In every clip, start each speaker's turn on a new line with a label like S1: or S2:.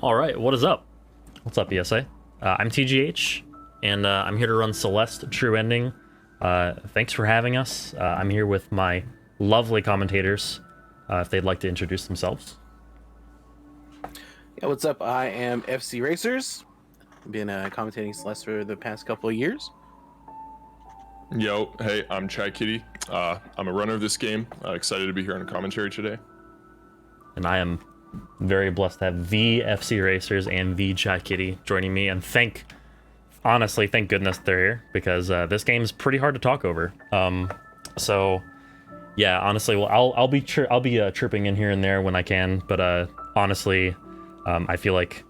S1: All right, what is up? What's up, ESA? I'm TGH, and I'm here to run Celeste True Ending. Thanks for having us. I'm here with my lovely commentators, if they'd like to introduce themselves.
S2: Yeah, what's up? I am FC Racers. I've been commentating Celeste for the past couple of years.
S3: Yo, hey, I'm Chai Kitty. I'm a runner of this game. Excited to be here on commentary today.
S1: And I am very blessed to have the FC Racers and the Chai Kitty joining me, and honestly, thank goodness they're here, because this game's pretty hard to talk over. So yeah, honestly, well, I'll be chirping in here and there when I can, but honestly, I feel like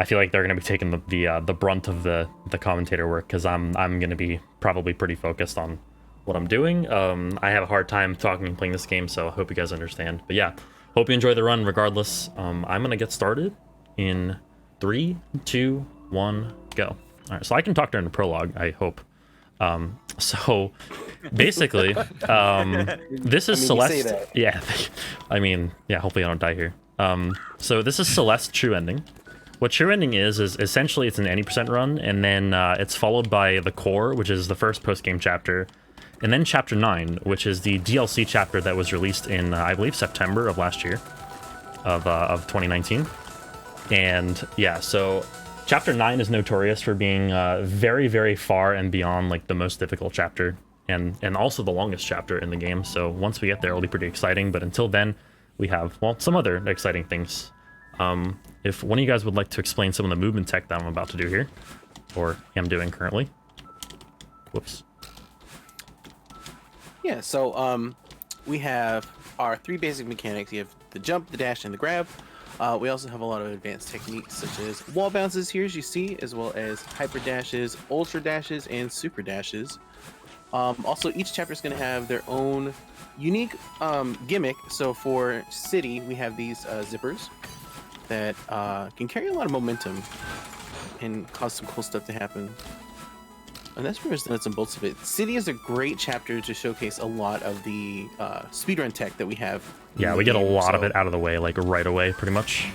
S1: they're gonna be taking the brunt of the commentator work, because I'm gonna be probably pretty focused on what I'm doing. I have a hard time talking and playing this game, so I hope you guys understand. But yeah, hope you enjoy the run regardless. I'm gonna get started in 3, 2, 1, go. All right, so I can talk during the prologue, I hope. So basically, this is Celeste. Yeah, I mean, yeah, hopefully I don't die here. So this is Celeste True Ending. What True Ending is essentially it's an 80% run, and then it's followed by the Core, which is the first post-game chapter, and then Chapter 9, which is the DLC chapter that was released in, I believe, September of last year, of 2019. And yeah, so Chapter 9 is notorious for being very, very far and beyond like the most difficult chapter, and also the longest chapter in the game. So once we get there, it'll be pretty exciting. But until then, we have, well, some other exciting things. If one of you guys would like to explain some of the movement tech that I'm about to do here, or am doing currently. Whoops.
S2: Yeah, so we have our 3 basic mechanics. You have the jump, the dash, and the grab. We also have a lot of advanced techniques such as wall bounces here, as you see, as well as hyper dashes, ultra dashes, and super dashes. Also, each chapter is going to have their own unique gimmick. So for City, we have these zippers that can carry a lot of momentum and cause some cool stuff to happen. And that's pretty much the nuts and bolts of it. City is a great chapter to showcase a lot of the speedrun tech that we have.
S1: Yeah, we get a lot of it out of the way, like right away, pretty much.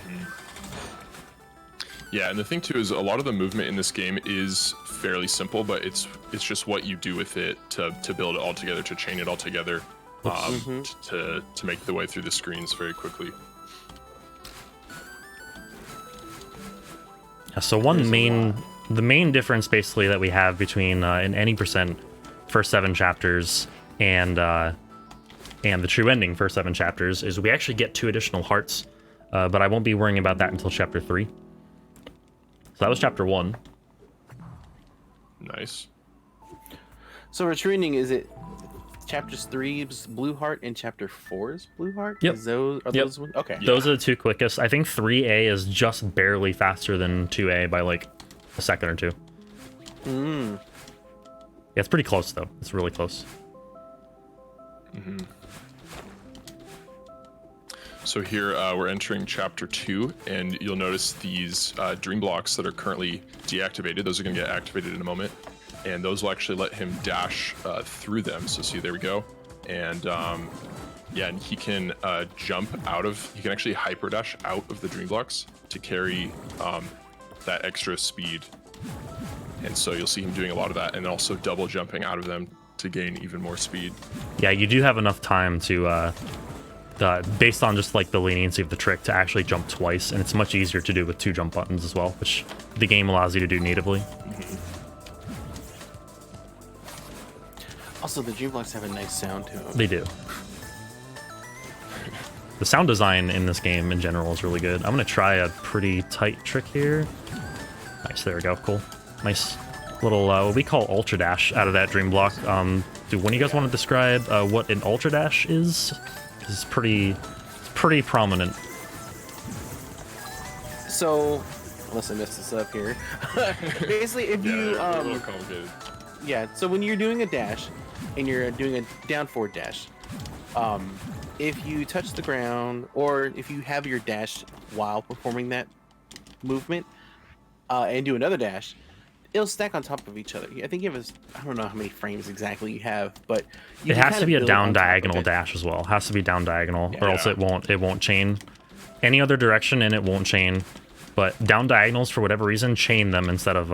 S3: Yeah, and the thing too is a lot of the movement in this game is fairly simple, but it's just what you do with it to build it all together, to chain it all together, to make the way through the screens very quickly.
S1: Yeah, so the main difference basically that we have between an any percent first 7 chapters and the True Ending first 7 chapters is we actually get 2 additional hearts, but I won't be worrying about that until chapter 3. So that was chapter 1.
S3: Nice.
S2: So for True Ending, is it chapters 3's Blue Heart and chapter 4's Blue Heart?
S1: Yep.
S2: Those ones? Okay.
S1: Those are the 2 quickest. I think 3A is just barely faster than 2A by like a second or 2. Yeah, it's pretty close though. It's really close.
S3: So here we're entering chapter 2, and you'll notice these dream blocks that are currently deactivated. Those are going to get activated in a moment, and those will actually let him dash through them. So see, there we go. And yeah, and he can he can actually hyper dash out of the dream blocks to carry that extra speed. And so you'll see him doing a lot of that, and also double jumping out of them to gain even more speed.
S1: Yeah, you do have enough time to, based on just like the leniency of the trick, to actually jump twice, and it's much easier to do with 2 jump buttons as well, which the game allows you to do natively.
S2: Also, the dream blocks have a nice sound to them.
S1: They do. The sound design in this game in general is really good. I'm gonna try a pretty tight trick here. Nice, there we go, cool. Nice little, what we call ultra dash out of that dream block. Do one of you guys want to describe what an ultra dash is? It's pretty prominent.
S2: So, unless I messed this up here. Basically, if you,
S3: a little complicated.
S2: Yeah, so when you're doing a dash, and you're doing a down forward dash, if you touch the ground, or if you have your dash while performing that movement, and do another dash, it'll stack on top of each other. I think you have I don't know how many frames exactly you have, but
S1: it has to be a down diagonal dash as well. It has to be down diagonal, or else it won't chain any other direction, and it won't chain. but down diagonals for whatever reason chain them instead of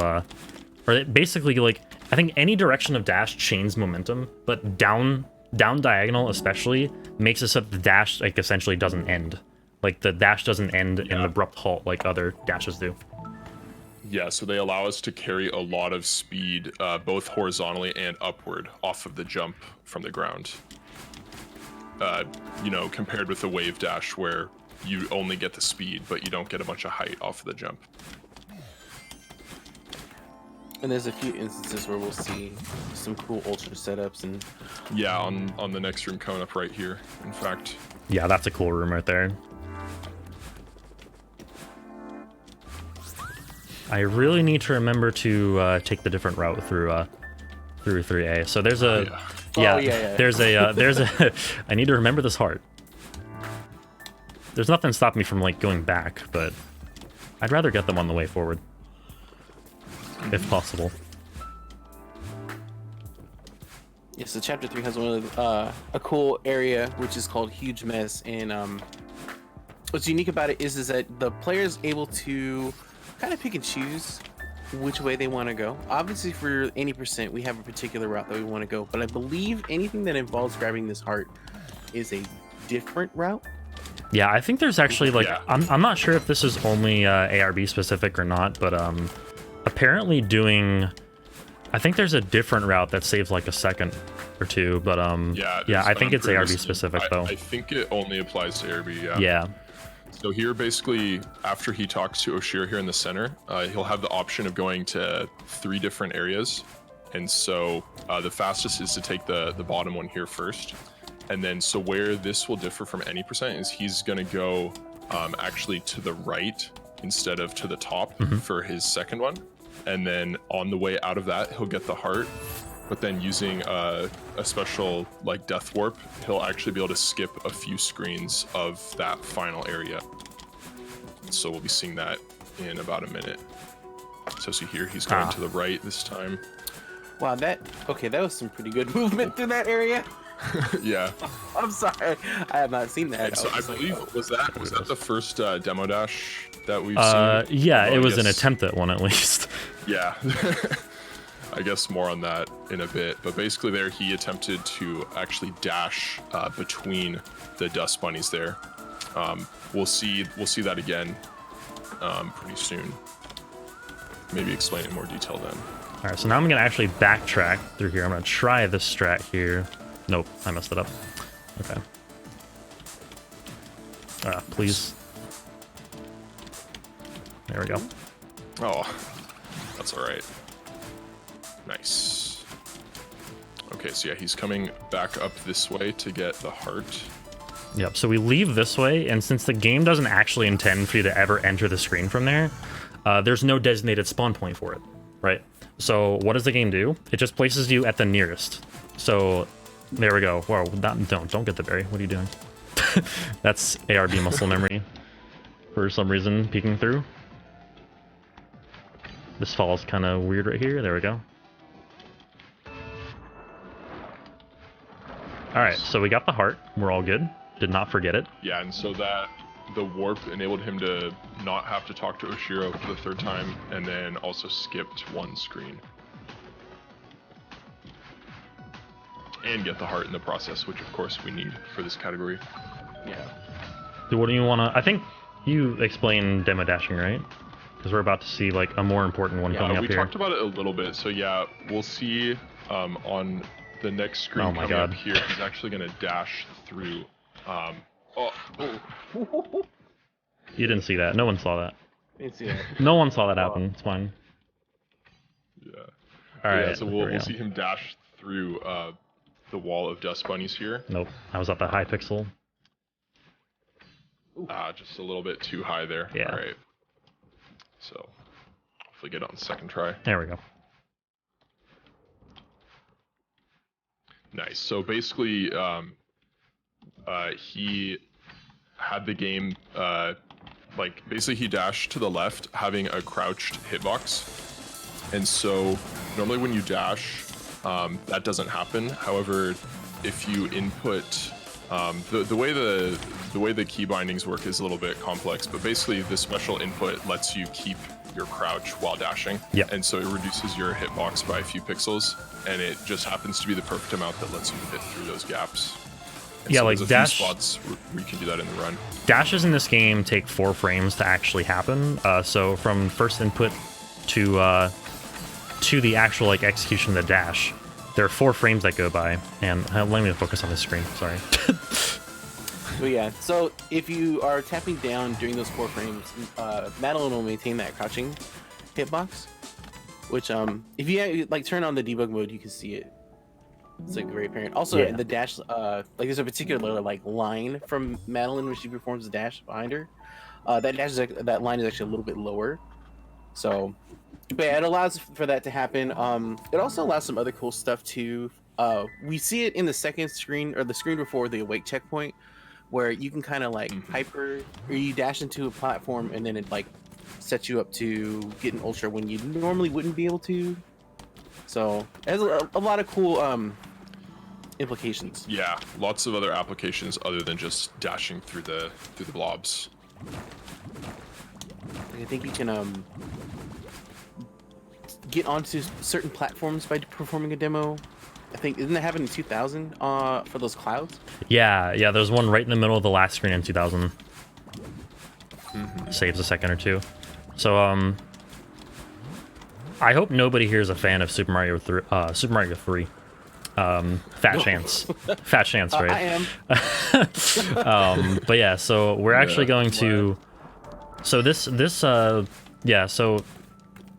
S1: or basically like I think any direction of dash chains momentum, but down diagonal especially makes it so that the dash like essentially doesn't end. Like the dash doesn't end in an abrupt halt like other dashes do.
S3: Yeah, so they allow us to carry a lot of speed, both horizontally and upward, off of the jump from the ground. You know, compared with the wave dash, where you only get the speed, but you don't get a bunch of height off of the jump.
S2: And there's a few instances where we'll see some cool ultra setups and...
S3: Yeah, on the next room coming up right here, in fact.
S1: Yeah, that's a cool room right there. I really need to remember to take the different route through 3A. So there's a there's a I need to remember this heart. There's nothing stopping me from like going back, but I'd rather get them on the way forward if possible.
S2: Yeah, so chapter 3 has one of a cool area which is called Huge Mess, and what's unique about it is that the player is able to kind of pick and choose which way they want to go. Obviously for any percent we have a particular route that we want to go, but I believe anything that involves grabbing this heart is a different route.
S1: Yeah, I think there's actually like I'm not sure if this is only ARB specific or not, but apparently doing I think there's a different route that saves like a second or two, but yeah, I think it's ARB specific though.
S3: I think it only applies to ARB.
S1: Yeah.
S3: So here, basically, after he talks to Oshiro here in the center, he'll have the option of going to 3 different areas. And so the fastest is to take the bottom one here first. And then, so where this will differ from any percent is he's going to go actually to the right instead of to the top for his second one. And then on the way out of that, he'll get the heart. But then using a special like death warp, he'll actually be able to skip a few screens of that final area. So we'll be seeing that in about a minute. So see here, he's going to the right this time.
S2: Wow, that was some pretty good movement through that area.
S3: Yeah.
S2: I'm sorry, I have not seen that.
S3: So I believe was that the first demo dash that we've seen?
S1: Yeah, it was an attempt at one at least.
S3: Yeah. I guess more on that in a bit, but basically there he attempted to actually dash between the dust bunnies there. We'll see that again pretty soon. Maybe explain it in more detail then.
S1: All right, so now I'm gonna actually backtrack through here. I'm gonna try this strat here. Nope, I messed it up. Okay. Please. There we go.
S3: Oh, that's all right. Nice. Okay, so yeah, he's coming back up this way to get the heart.
S1: Yep, so we leave this way, and since the game doesn't actually intend for you to ever enter the screen from there, there's no designated spawn point for it, right? So what does the game do? It just places you at the nearest. So there we go. Whoa, don't get the berry. What are you doing? That's ARB muscle memory for some reason peeking through. This fall's kind of weird right here. There we go. Alright, so we got the heart. We're all good. Did not forget it.
S3: Yeah, and so that the warp enabled him to not have to talk to Oshiro for the 3rd time, and then also skipped 1 screen. And get the heart in the process, which of course we need for this category.
S2: Yeah.
S1: So what do you want to... I think you explained demo dashing, right? Because we're about to see like a more important one coming up here.
S3: We talked about it a little bit, so yeah, we'll see on the next screen coming up here, he's actually going to dash through.
S1: You didn't see that. No one saw that.
S2: Didn't see that.
S1: No one saw that happen. It's fine.
S3: Yeah.
S1: All right.
S3: Yeah, so we'll see him dash through the wall of dust bunnies here.
S1: Nope. I was at the high pixel.
S3: Just a little bit too high there.
S1: Yeah.
S3: All right. So hopefully get it on the 2nd try.
S1: There we go.
S3: Nice. So basically, he had the game, basically he dashed to the left, having a crouched hitbox. And so normally when you dash, that doesn't happen. However, if you input The way the key bindings work is a little bit complex, but basically the special input lets you keep your crouch while dashing.
S1: Yep.
S3: And so it reduces your hitbox by a few pixels, and it just happens to be the perfect amount that lets you fit through those gaps. And
S1: Yeah,
S3: so
S1: like
S3: there's a few
S1: dash
S3: spots where you can do that in the run.
S1: Dashes in this game take 4 frames to actually happen. So from first input to the actual like execution of the dash, there are 4 frames that go by. And let me focus on the screen. Sorry.
S2: But yeah, so if you are tapping down during those 4 frames, Madeline will maintain that crouching hitbox. Which if you like turn on the debug mode, you can see it. It's like very apparent. Also,
S1: Yeah.
S2: in the dash, like there's a particular like line from Madeline when she performs the dash behind her. That line is actually a little bit lower. So, but yeah, it allows for that to happen. It also allows some other cool stuff too. We see it in the second screen or the screen before the awake checkpoint, where you can kind of like hyper, or you dash into a platform and then it like sets you up to get an ultra when you normally wouldn't be able to. So it has a lot of cool implications.
S3: Yeah, lots of other applications other than just dashing through the blobs.
S2: I think you can get onto certain platforms by performing a demo. I think didn't that happen in 2000 for those clouds?
S1: Yeah, there's one right in the middle of the last screen in 2000. Saves a second or two. So I hope nobody here is a fan of Super Mario 3. Fat chance. Fat chance, right?
S2: I am.
S1: But yeah, so we're actually going to. So so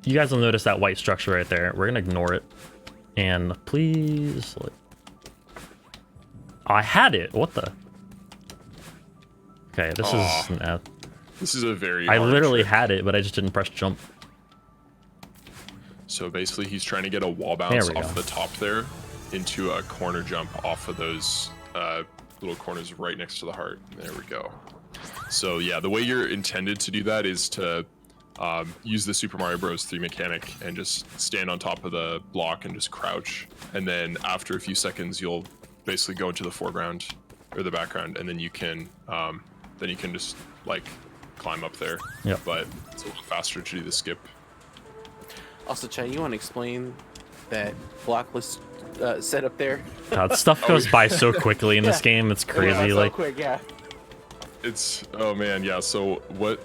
S1: you guys will notice that white structure right there. We're gonna ignore it, and please. I had it. What the? Okay, this is an F.
S3: This is a very
S1: I
S3: hard
S1: literally
S3: trick.
S1: had it, but I just didn't press jump.
S3: So basically, he's trying to get a wall
S1: There
S3: bounce
S1: we
S3: off
S1: go.
S3: the top there into a corner jump off of those little corners right next to the heart. There we go. So yeah, the way you're intended to do that is to use the Super Mario Bros. 3 mechanic and just stand on top of the block and just crouch. And then after a few seconds, you'll basically go into the foreground or the background, and then you can just like climb up there.
S1: Yep.
S3: But it's a little faster to do the skip.
S2: Also, Chad, you want to explain that blockless setup there?
S1: God, stuff goes by so quickly in this
S2: Yeah.
S1: game. It's
S2: Yeah,
S1: crazy.
S2: so
S1: Like,
S2: quick, yeah.
S3: It's, oh man, yeah, so what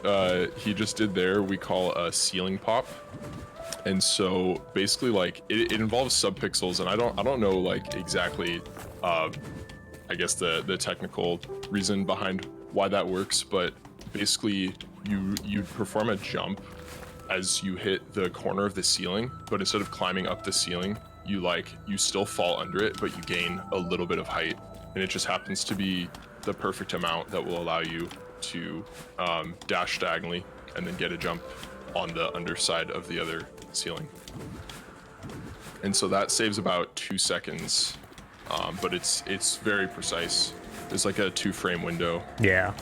S3: he just did there, we call a ceiling pop. And so basically like it involves subpixels, and I don't know like exactly I guess the technical reason behind why that works, but basically you perform a jump as you hit the corner of the ceiling, but instead of climbing up the ceiling, you still fall under it, but you gain a little bit of height, and it just happens to be the perfect amount that will allow you to dash diagonally and then get a jump on the underside of the other ceiling. And so that saves about 2 seconds, but it's very precise. There's like a 2-frame window.
S1: yeah.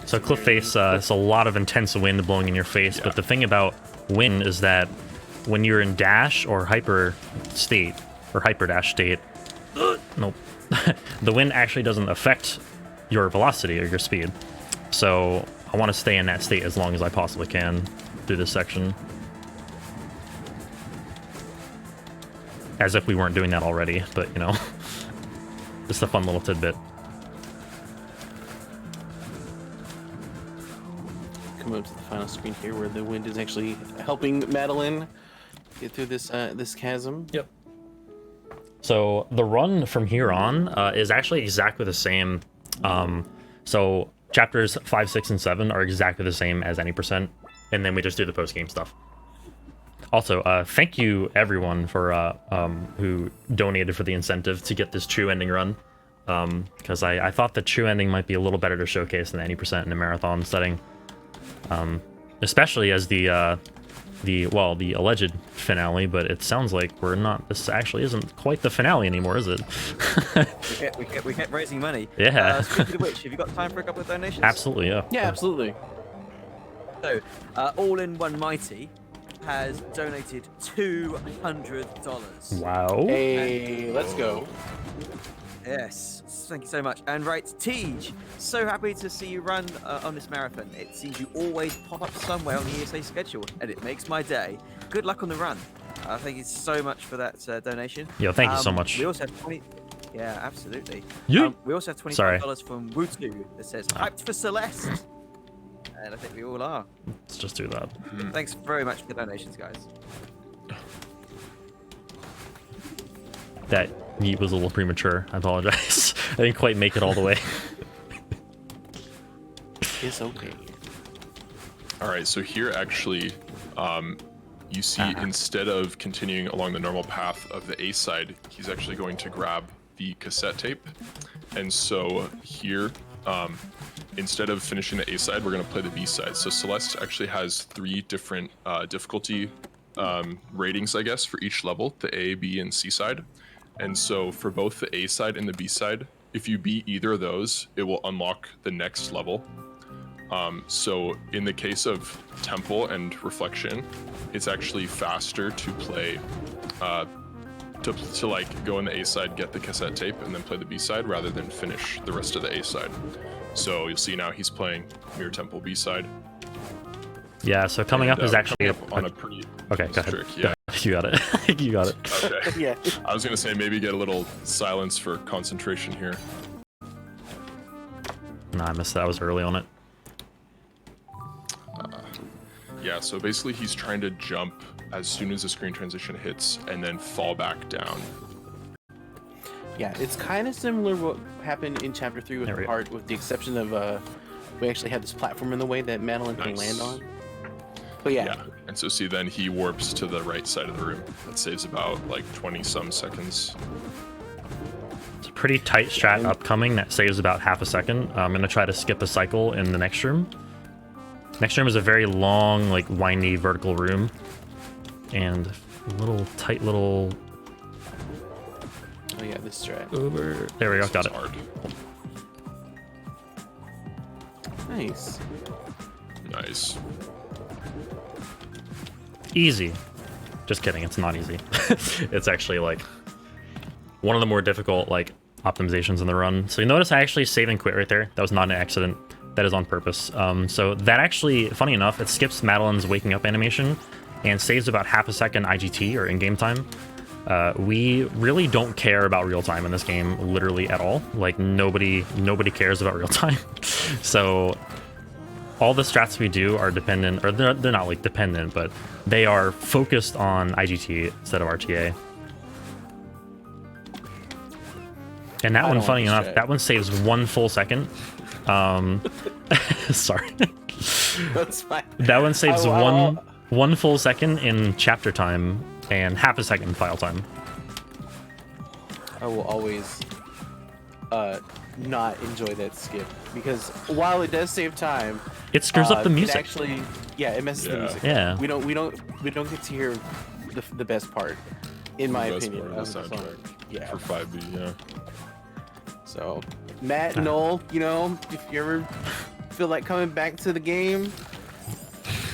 S1: So cliff face, it's a lot of intense wind blowing in your face,
S3: Yeah.
S1: but the thing about wind is that when you're in dash or hyper state, or hyper dash state, nope, the wind actually doesn't affect your velocity or your speed. So I want to stay in that state as long as I possibly can through this section. As if we weren't doing that already, but you know, just a fun little tidbit.
S2: Come up to the final screen here, where the wind is actually helping Madeline get through this this chasm.
S1: Yep. So the run from here on is actually exactly the same. So chapters 5, 6, and 7 are exactly the same as any %, and then we just do the post-game stuff. Also, thank you everyone for who donated for the incentive to get this true ending run, because I thought the true ending might be a little better to showcase than any % in a marathon setting, especially as the alleged finale. But it sounds like we're not. This actually isn't quite the finale anymore, is it?
S4: we kept raising money.
S1: Yeah.
S4: Speaking of which, have you got time for a couple of donations?
S1: Absolutely, yeah.
S2: Yeah, absolutely.
S4: So, All in One Mighty has donated $200.
S1: Wow.
S2: Hey, let's go.
S4: Yes, thank you so much. And right, Tej, so happy to see you run on this marathon. It seems you always pop up somewhere on the ESA schedule, and it makes my day. Good luck on the run. Thank you so much for that donation.
S1: Yo, thank you so much.
S4: We also have 20. Yeah, absolutely.
S1: You?
S4: We also have $25 from Wutu that says hyped for Celeste. And I think we all are.
S1: Let's just do that.
S4: Thanks very much for the donations, guys.
S1: That yeet was a little premature. I apologize. I didn't quite make it all the way.
S2: It's okay.
S3: All right, so here actually, you see instead of continuing along the normal path of the A side, he's actually going to grab the cassette tape. And so here, instead of finishing the A side, we're going to play the B side. So Celeste actually has 3 different difficulty ratings, I guess, for each level, the A, B, and C side. And so for both the A side and the B side, if you beat either of those, it will unlock the next level. So in the case of Temple and Reflection, it's actually faster to play, to like go in the A side, get the cassette tape, and then play the B side rather than finish the rest of the A side. So you'll see now he's playing Mirror Temple B side.
S1: Yeah, so coming up is actually
S3: on a pretty
S1: okay, go ahead.
S3: trick. Yeah.
S1: You got it. You got it.
S3: Okay.
S2: Yeah.
S3: I was gonna say maybe get a little silence for concentration here.
S1: Nah, I missed that. I was early on it.
S3: Yeah, so basically he's trying to jump as soon as the screen transition hits and then fall back down.
S2: Yeah, it's kind of similar what happened in chapter 3 with
S1: There we
S2: the
S1: go.
S2: heart, with the exception of we actually had this platform in the way that Madeline can
S3: Nice.
S2: land on. But yeah,
S3: And so see then he warps to the right side of the room. That saves about like 20 some seconds.
S1: It's a pretty tight strat upcoming that saves about half a second. I'm gonna try to skip a cycle in the next room. Next room is a very long, like windy vertical room, and a little tight little.
S2: oh yeah, this strat.
S1: Over. There we go. Got it.
S3: It's hard.
S2: Nice.
S3: Nice.
S1: Easy. Just kidding. It's not easy. It's actually like one of the more difficult like optimizations in the run. So you notice I actually save and quit right there. That was not an accident. That is on purpose. So that actually, funny enough, it skips Madeline's waking up animation and saves about half a second IGT or in-game time. We really don't care about real time in this game, literally at all. Like nobody cares about real time. So all the strats we do are dependent, or they're not like dependent, but they are focused on IGT instead of RTA. And that
S2: I
S1: one,
S2: don't
S1: funny
S2: like
S1: enough,
S2: this strat.
S1: that one saves 1 full second. Sorry.
S2: That's fine.
S1: That one saves
S2: I'll-
S1: one full second in chapter time and half a second in file time.
S2: I will always not enjoy that skip, because while it does save time,
S1: It screws up the
S2: it
S1: music.
S2: actually, yeah, it messes the
S3: Yeah.
S2: music.
S1: Yeah.
S2: We don't get to hear the best part, in my
S3: The best
S2: opinion.
S3: part of
S2: of
S3: the
S2: the song.
S3: soundtrack
S2: Yeah.
S3: for 5B, yeah.
S2: So, Matt, Noel, you know, if you ever feel like coming back to the game,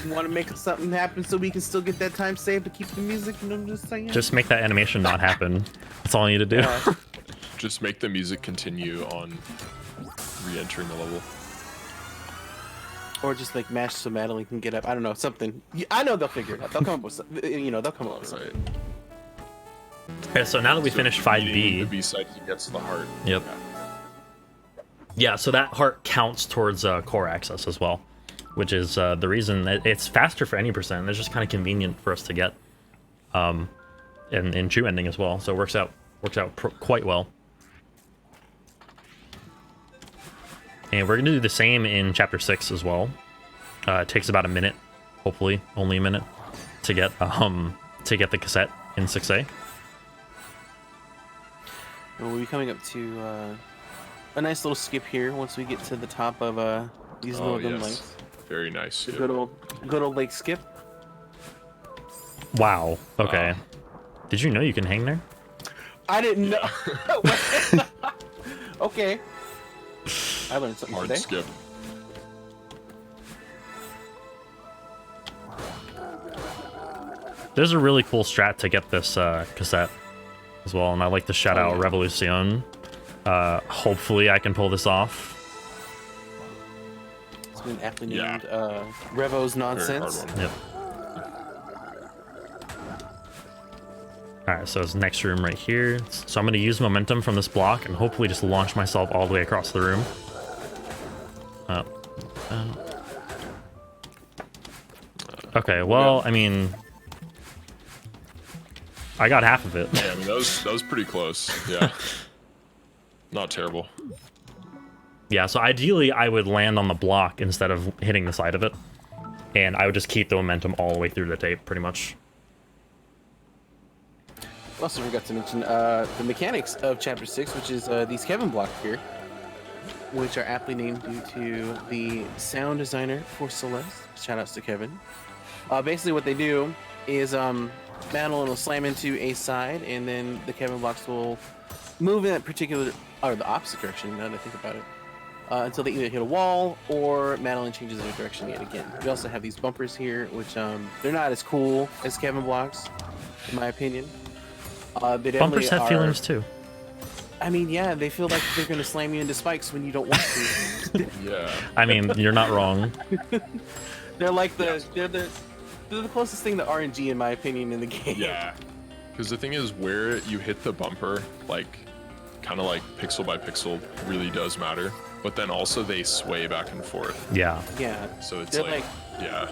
S2: want to make something happen so we can still get that time saved to keep the music, you know what I'm just saying?
S1: Just make that animation not happen. That's all you need to do.
S2: Yeah.
S3: Just make the music continue on re-entering the level.
S2: Or just like mash so Madeline can get up. I don't know, something. I know they'll figure it out. They'll come up with something. You know, they'll come up with something.
S3: Right.
S1: Okay, so now that we
S3: So
S1: finished
S3: beating
S1: 5B.
S3: The B side, he gets the heart.
S1: Yep. Yeah, so that heart counts towards core access as well, which is the reason that it's faster for any percent. It's just kind of convenient for us to get, in true ending as well. So it works out quite well. And we're gonna do the same in chapter 6 as well. It takes about a minute, hopefully only a minute, to get the cassette in 6A.
S2: And we'll be coming up to a nice little skip here once we get to the top of these
S3: Oh,
S2: northern
S3: yes.
S2: lakes.
S3: Very nice.
S2: The
S3: yeah.
S2: good old lake skip.
S1: Wow. Okay. Did you know you can hang there?
S2: I didn't know. Okay. I learned something
S3: Hard
S2: today.
S3: skip.
S1: there's a really cool strat to get this cassette as well, and I like to shout out Revolucion. Hopefully I can pull this off.
S2: It's been aptly named Revo's Nonsense.
S1: Yep. Alright, so it's next room right here. So I'm going to use momentum from this block and hopefully just launch myself all the way across the room. Okay, well, I mean, I got half of it.
S3: Yeah, I mean, that was pretty close. Yeah. Not terrible.
S1: Yeah, so ideally I would land on the block instead of hitting the side of it. And I would just keep the momentum all the way through the tape, pretty much.
S2: Also forgot to mention the mechanics of Chapter 6, which is these Kevin blocks here, which are aptly named due to the sound designer for Celeste. Shoutouts to Kevin. Basically what they do is Madeline will slam into a side, and then the Kevin blocks will move in that particular, or the opposite direction, now that I think about it, until they either hit a wall or Madeline changes their direction yet again. We also have these bumpers here, which they're not as cool as Kevin blocks, in my opinion.
S1: Bumpers have feelings too.
S2: I mean, yeah, they feel like they're going to slam you into spikes when you don't want to.
S3: Yeah.
S1: I mean, you're not wrong.
S2: They're like they're the closest thing to RNG in my opinion in the game.
S3: Yeah. Because the thing is, where you hit the bumper, like, kind of like pixel by pixel, really does matter. But then also they sway back and forth.
S1: Yeah.
S2: Yeah.
S3: So it's
S2: they're
S3: like yeah.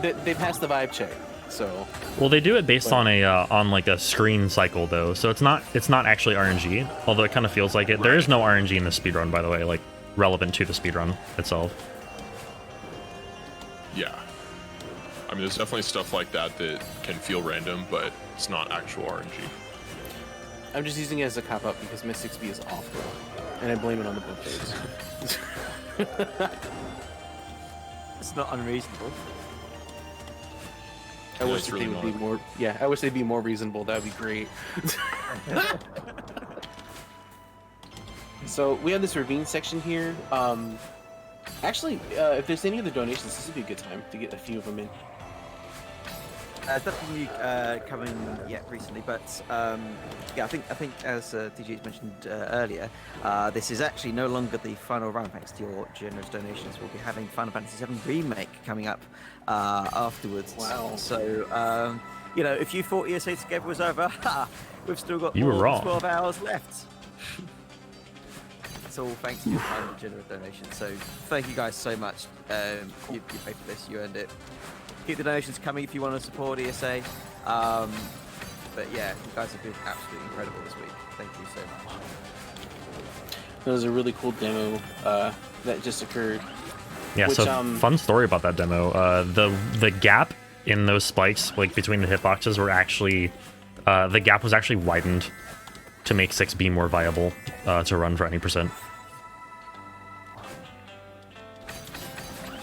S2: They pass the vibe check. So.
S1: Well, they do it based on a like a screen cycle though, so it's not actually RNG, although it kind of feels like it. Right. There is no RNG in the speedrun, by the way, like relevant to the speedrun itself.
S3: Yeah. I mean, there's definitely stuff like that that can feel random, but it's not actual RNG.
S2: I'm just using it as a cop-out because my 6B is awful, and I blame it on the bumpers.
S4: It's not unreasonable.
S2: I wish that they would be more. Yeah, I wish they'd be more reasonable. That'd be great. So we have this ravine section here. Actually, if there's any other donations, this would be a good time to get a few of them in.
S4: Nothing new coming yet recently, but yeah, I think as DJ's mentioned earlier, this is actually no longer the final run. Thanks to your generous donations, we'll be having Final Fantasy VII Remake coming up afterwards.
S2: Wow!
S4: So you know, if you thought ESA Together was over, we've still got
S1: more than
S4: 12 hours left. It's all thanks to your kind and generous donations. So thank you guys so much. You paid for this, you earned it. Keep the donations coming if you want to support ESA. But yeah, you guys have been absolutely incredible this week. Thank you so much.
S2: That was a really cool demo that just occurred.
S1: Yeah,
S2: which,
S1: so fun story about that demo. The gap in those spikes, like between the hitboxes, were actually the gap was actually widened to make 6B more viable to run for any percent.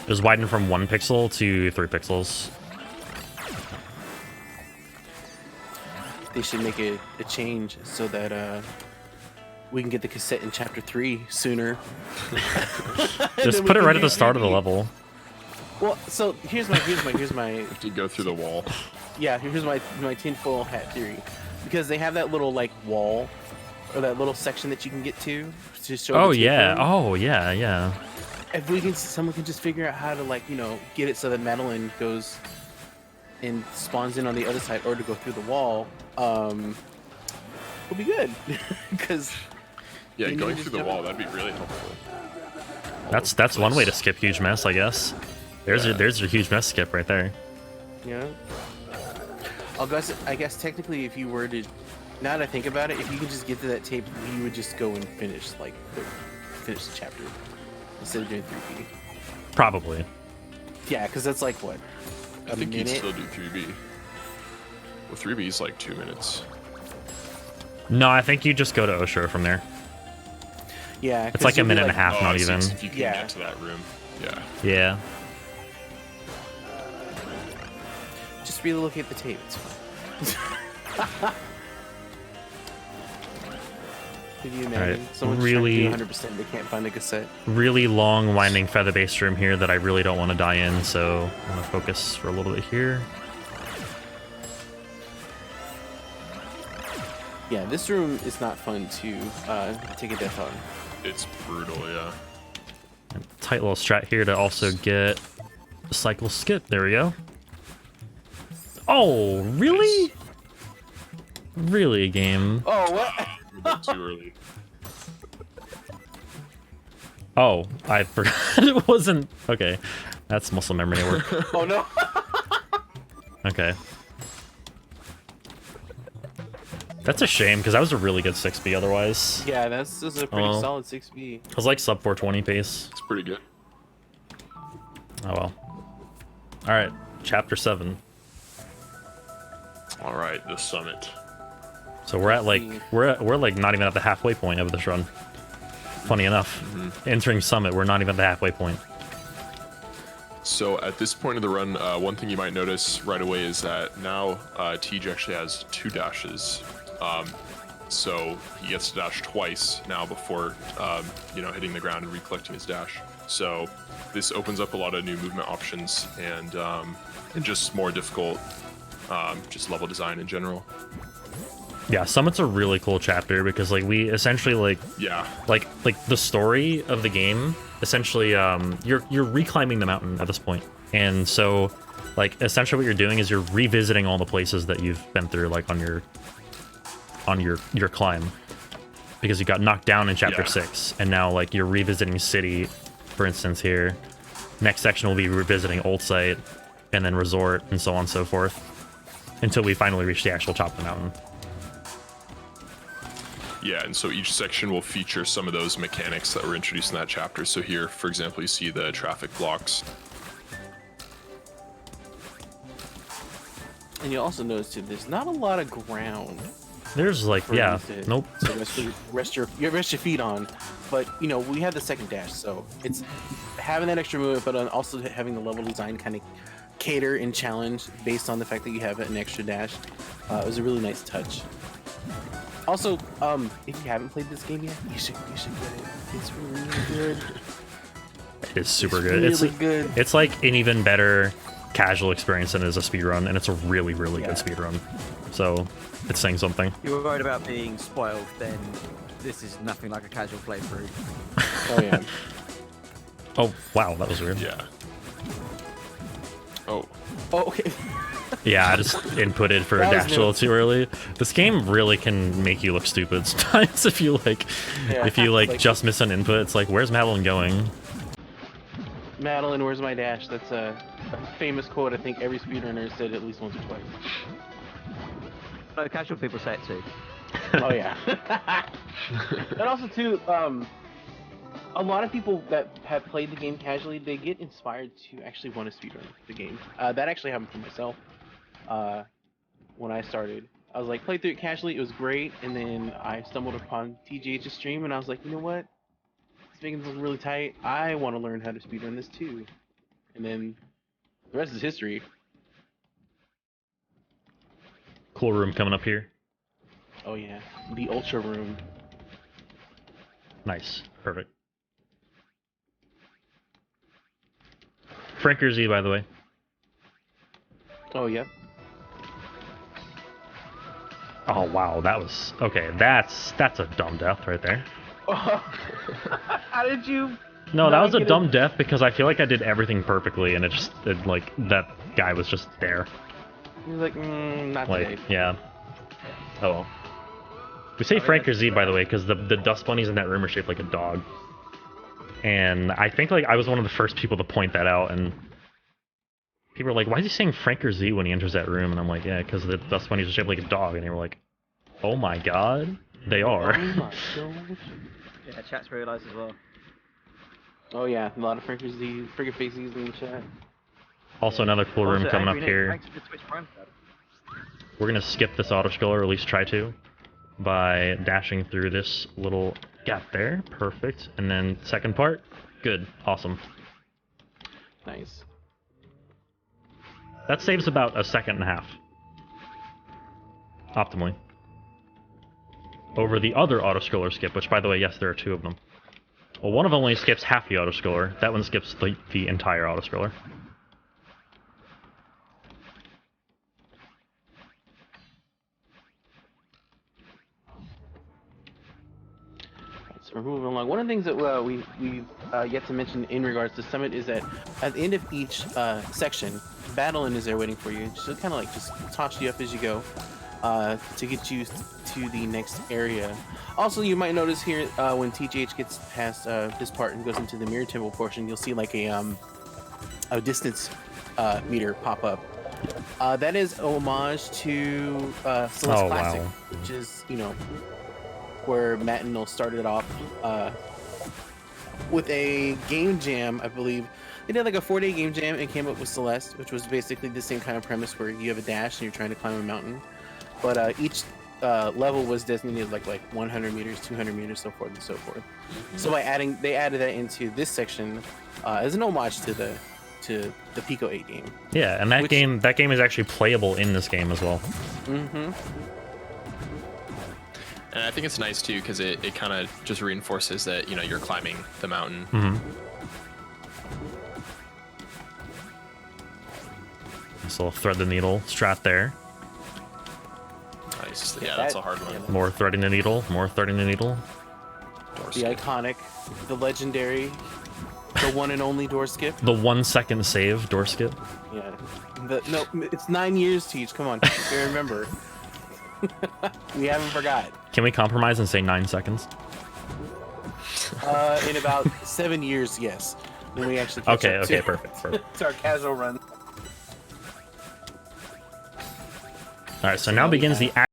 S1: It was widened from 1 pixel to 3 pixels.
S2: They should make a change so that we can get the cassette in Chapter 3 sooner.
S1: Just put it right at the start of the level.
S2: Well, so here's my.
S3: If you go through the wall.
S2: Yeah, here's my tinfoil hat theory, because they have that little like wall, or that little section that you can get to show.
S1: Oh yeah. Oh yeah. Yeah.
S2: If we can, someone can just figure out how to get it so that Madeline goes and spawns in on the other side, or to go through the wall, it'll be good. Because
S3: yeah, going through the wall, that'd be really helpful.
S1: That's one way to skip huge mess, I guess. There's your huge mess skip right there.
S2: Yeah. I guess technically, if you were to, now that I think about it, if you could just get to that tape, you would just go and finish the chapter instead of doing 3B.
S1: Probably.
S2: Yeah, because that's like what?
S3: I think you'd still do 3B. Well, 3B is like 2 minutes.
S1: No, I think you just go to Osho from there.
S2: Yeah,
S1: it's like a minute and a half, not even.
S3: If you can get to that room, yeah.
S1: Yeah.
S2: Just relocate the tape. It's fine. Could you imagine?
S1: Right.
S2: Someone's
S1: really
S2: 100%. They can't find a cassette.
S1: Really long, winding feather-based room here that I really don't want to die in, so I'm gonna focus for a little bit here.
S2: Yeah, this room is not fun to take a death on.
S3: It's brutal, yeah.
S1: Tight little strat here to also get cycle skip. There we go. Oh, really? Really, game?
S2: Oh, what?
S3: A bit too early.
S1: Oh, I forgot it wasn't... Okay, that's muscle memory at work.
S2: Oh, no.
S1: Okay. That's a shame, because that was a really good 6B otherwise.
S2: Yeah, this is a pretty
S1: Oh.
S2: solid 6B.
S1: It was like sub 420 pace.
S3: It's pretty good.
S1: Oh well. Alright, chapter 7.
S3: All right, the summit.
S1: So we're at like we're like not even at the halfway point of this run. Funny enough, entering summit, we're not even at the halfway point.
S3: So at this point of the run, one thing you might notice right away is that now Tej actually has 2 dashes. So he gets to dash twice now before hitting the ground and recollecting his dash. So this opens up a lot of new movement options and just more difficult just level design in general.
S1: Yeah, summit's a really cool chapter because like we essentially like the story of the game essentially you're reclimbing the mountain at this point. And so like essentially what you're doing is you're revisiting all the places that you've been through like on your climb. Because you got knocked down in chapter 6 and now like you're revisiting city, for instance here. Next section will be revisiting Old Site and then Resort and so on and so forth until we finally reach the actual top of the mountain.
S3: Yeah, and so each section will feature some of those mechanics that were introduced in that chapter. So here, for example, you see the traffic blocks.
S2: And you'll also notice too, there's not a lot of ground.
S1: There's like, yeah, nope.
S2: To rest your feet on, but you know we had the second dash, so it's having that extra movement, but also having the level design kind of cater and challenge based on the fact that you have an extra dash. It was a really nice touch. Also, if you haven't played this game yet, you should get it. It's really good.
S1: It's super
S2: It's
S1: good.
S2: really good.
S1: It's like an even better casual experience than it is a speedrun, and it's a really, really good speedrun. So it's saying something.
S4: You were worried about being spoiled, then this is nothing like a casual playthrough.
S2: Oh yeah.
S1: Oh wow, that was weird.
S3: Yeah. Oh.
S2: Oh okay.
S1: Yeah, I just inputted for a
S2: That was
S1: dash a little too early. This game really can make you look stupid sometimes if you like
S2: Like-
S1: just miss an input. It's like, where's Madeline going?
S2: Madeline, where's my dash? That's a famous quote. I think every speedrunner said at least once or twice.
S4: No, casual people say it too.
S2: Oh yeah. And also too, a lot of people that have played the game casually, they get inspired to actually want to speedrun the game. That actually happened for myself. When I started, I was like, played through it casually, it was great, and then I stumbled upon TGH's stream, and I was like, you know what? It's making this look really tight. I want to learn how to speedrun this too. And then the rest is history.
S1: Cool room coming up here.
S2: Oh yeah, the Ultra Room.
S1: Nice, perfect. Franker Z, by the way.
S2: Oh yeah.
S1: Oh wow, that was okay. That's a dumb death right there.
S2: How did you?
S1: No, that
S2: not
S1: was a
S2: get
S1: dumb death because I feel like I did everything perfectly, and like that guy was just there.
S2: You're like, not
S1: Like,
S2: today.
S1: yeah. Oh well. We say Franker Z, by the way, because the dust bunnies in that room are shaped like a dog. And I think like I was one of the first people to point that out, and people were like, "Why is he saying Franker Z when he enters that room?" And I'm like, "Yeah, because the dust bunnies are shaped like a dog." And they were like, "Oh my god, they are."
S2: Oh my gosh.
S4: Yeah, chat's realised as well.
S2: Oh yeah, a lot of Frankers Z, frigate faces in the chat.
S1: Also, another cool room
S4: Also,
S1: coming up
S4: Angry Nick,
S1: here.
S4: thanks for the Twitch Prime sub.
S1: We're gonna skip this auto scroller, or at least try to, by dashing through this little gap there. Perfect. And then second part, good, awesome.
S2: Nice.
S1: That saves about a second and a half. Optimally. Over the other auto scroller skip, which by the way, yes, there are 2 of them. Well, one of them only skips half the auto scroller. That one skips the entire auto scroller.
S2: we're moving along. One of the things that we've yet to mention in regards to Summit is that at the end of each section, Battle End is there waiting for you. So kind of like just toss you up as you go to get you to the next area. Also, you might notice here when TGH gets past this part and goes into the Mirror Temple portion, you'll see like a distance meter pop up. That is homage to Celeste Classic,
S1: wow.
S2: which is, you know, where Matt and Noel started off with a game jam, I believe. They did like a 4-day game jam and came up with Celeste, which was basically the same kind of premise where you have a dash and you're trying to climb a mountain. But each level was designated like 100 meters, 200 meters, so forth and so forth. So they added that into this section as an homage to the Pico 8 game.
S1: Yeah, and that game is actually playable in this game as well.
S2: Mm-hmm.
S3: And I think it's nice too because it kind of just reinforces that, you know, you're climbing the mountain.
S1: Mm-hmm. So thread the needle strat there.
S3: Nice. Yeah, that's a hard one.
S2: Yeah,
S1: More threading the needle. More threading the needle.
S3: Door
S2: the
S3: skip.
S2: iconic, the legendary, the one and only door skip.
S1: The 1 second save door skip.
S2: Yeah. No, it's 9 years, Teach. Come on, you remember. We haven't forgot.
S1: Can we compromise and say 9 seconds?
S2: In about 7 years, yes. When we actually catch
S1: Okay,
S2: up
S1: okay,
S2: to,
S1: perfect.
S2: to our casual run.
S1: All right, so now
S2: now we
S1: begins the
S2: have-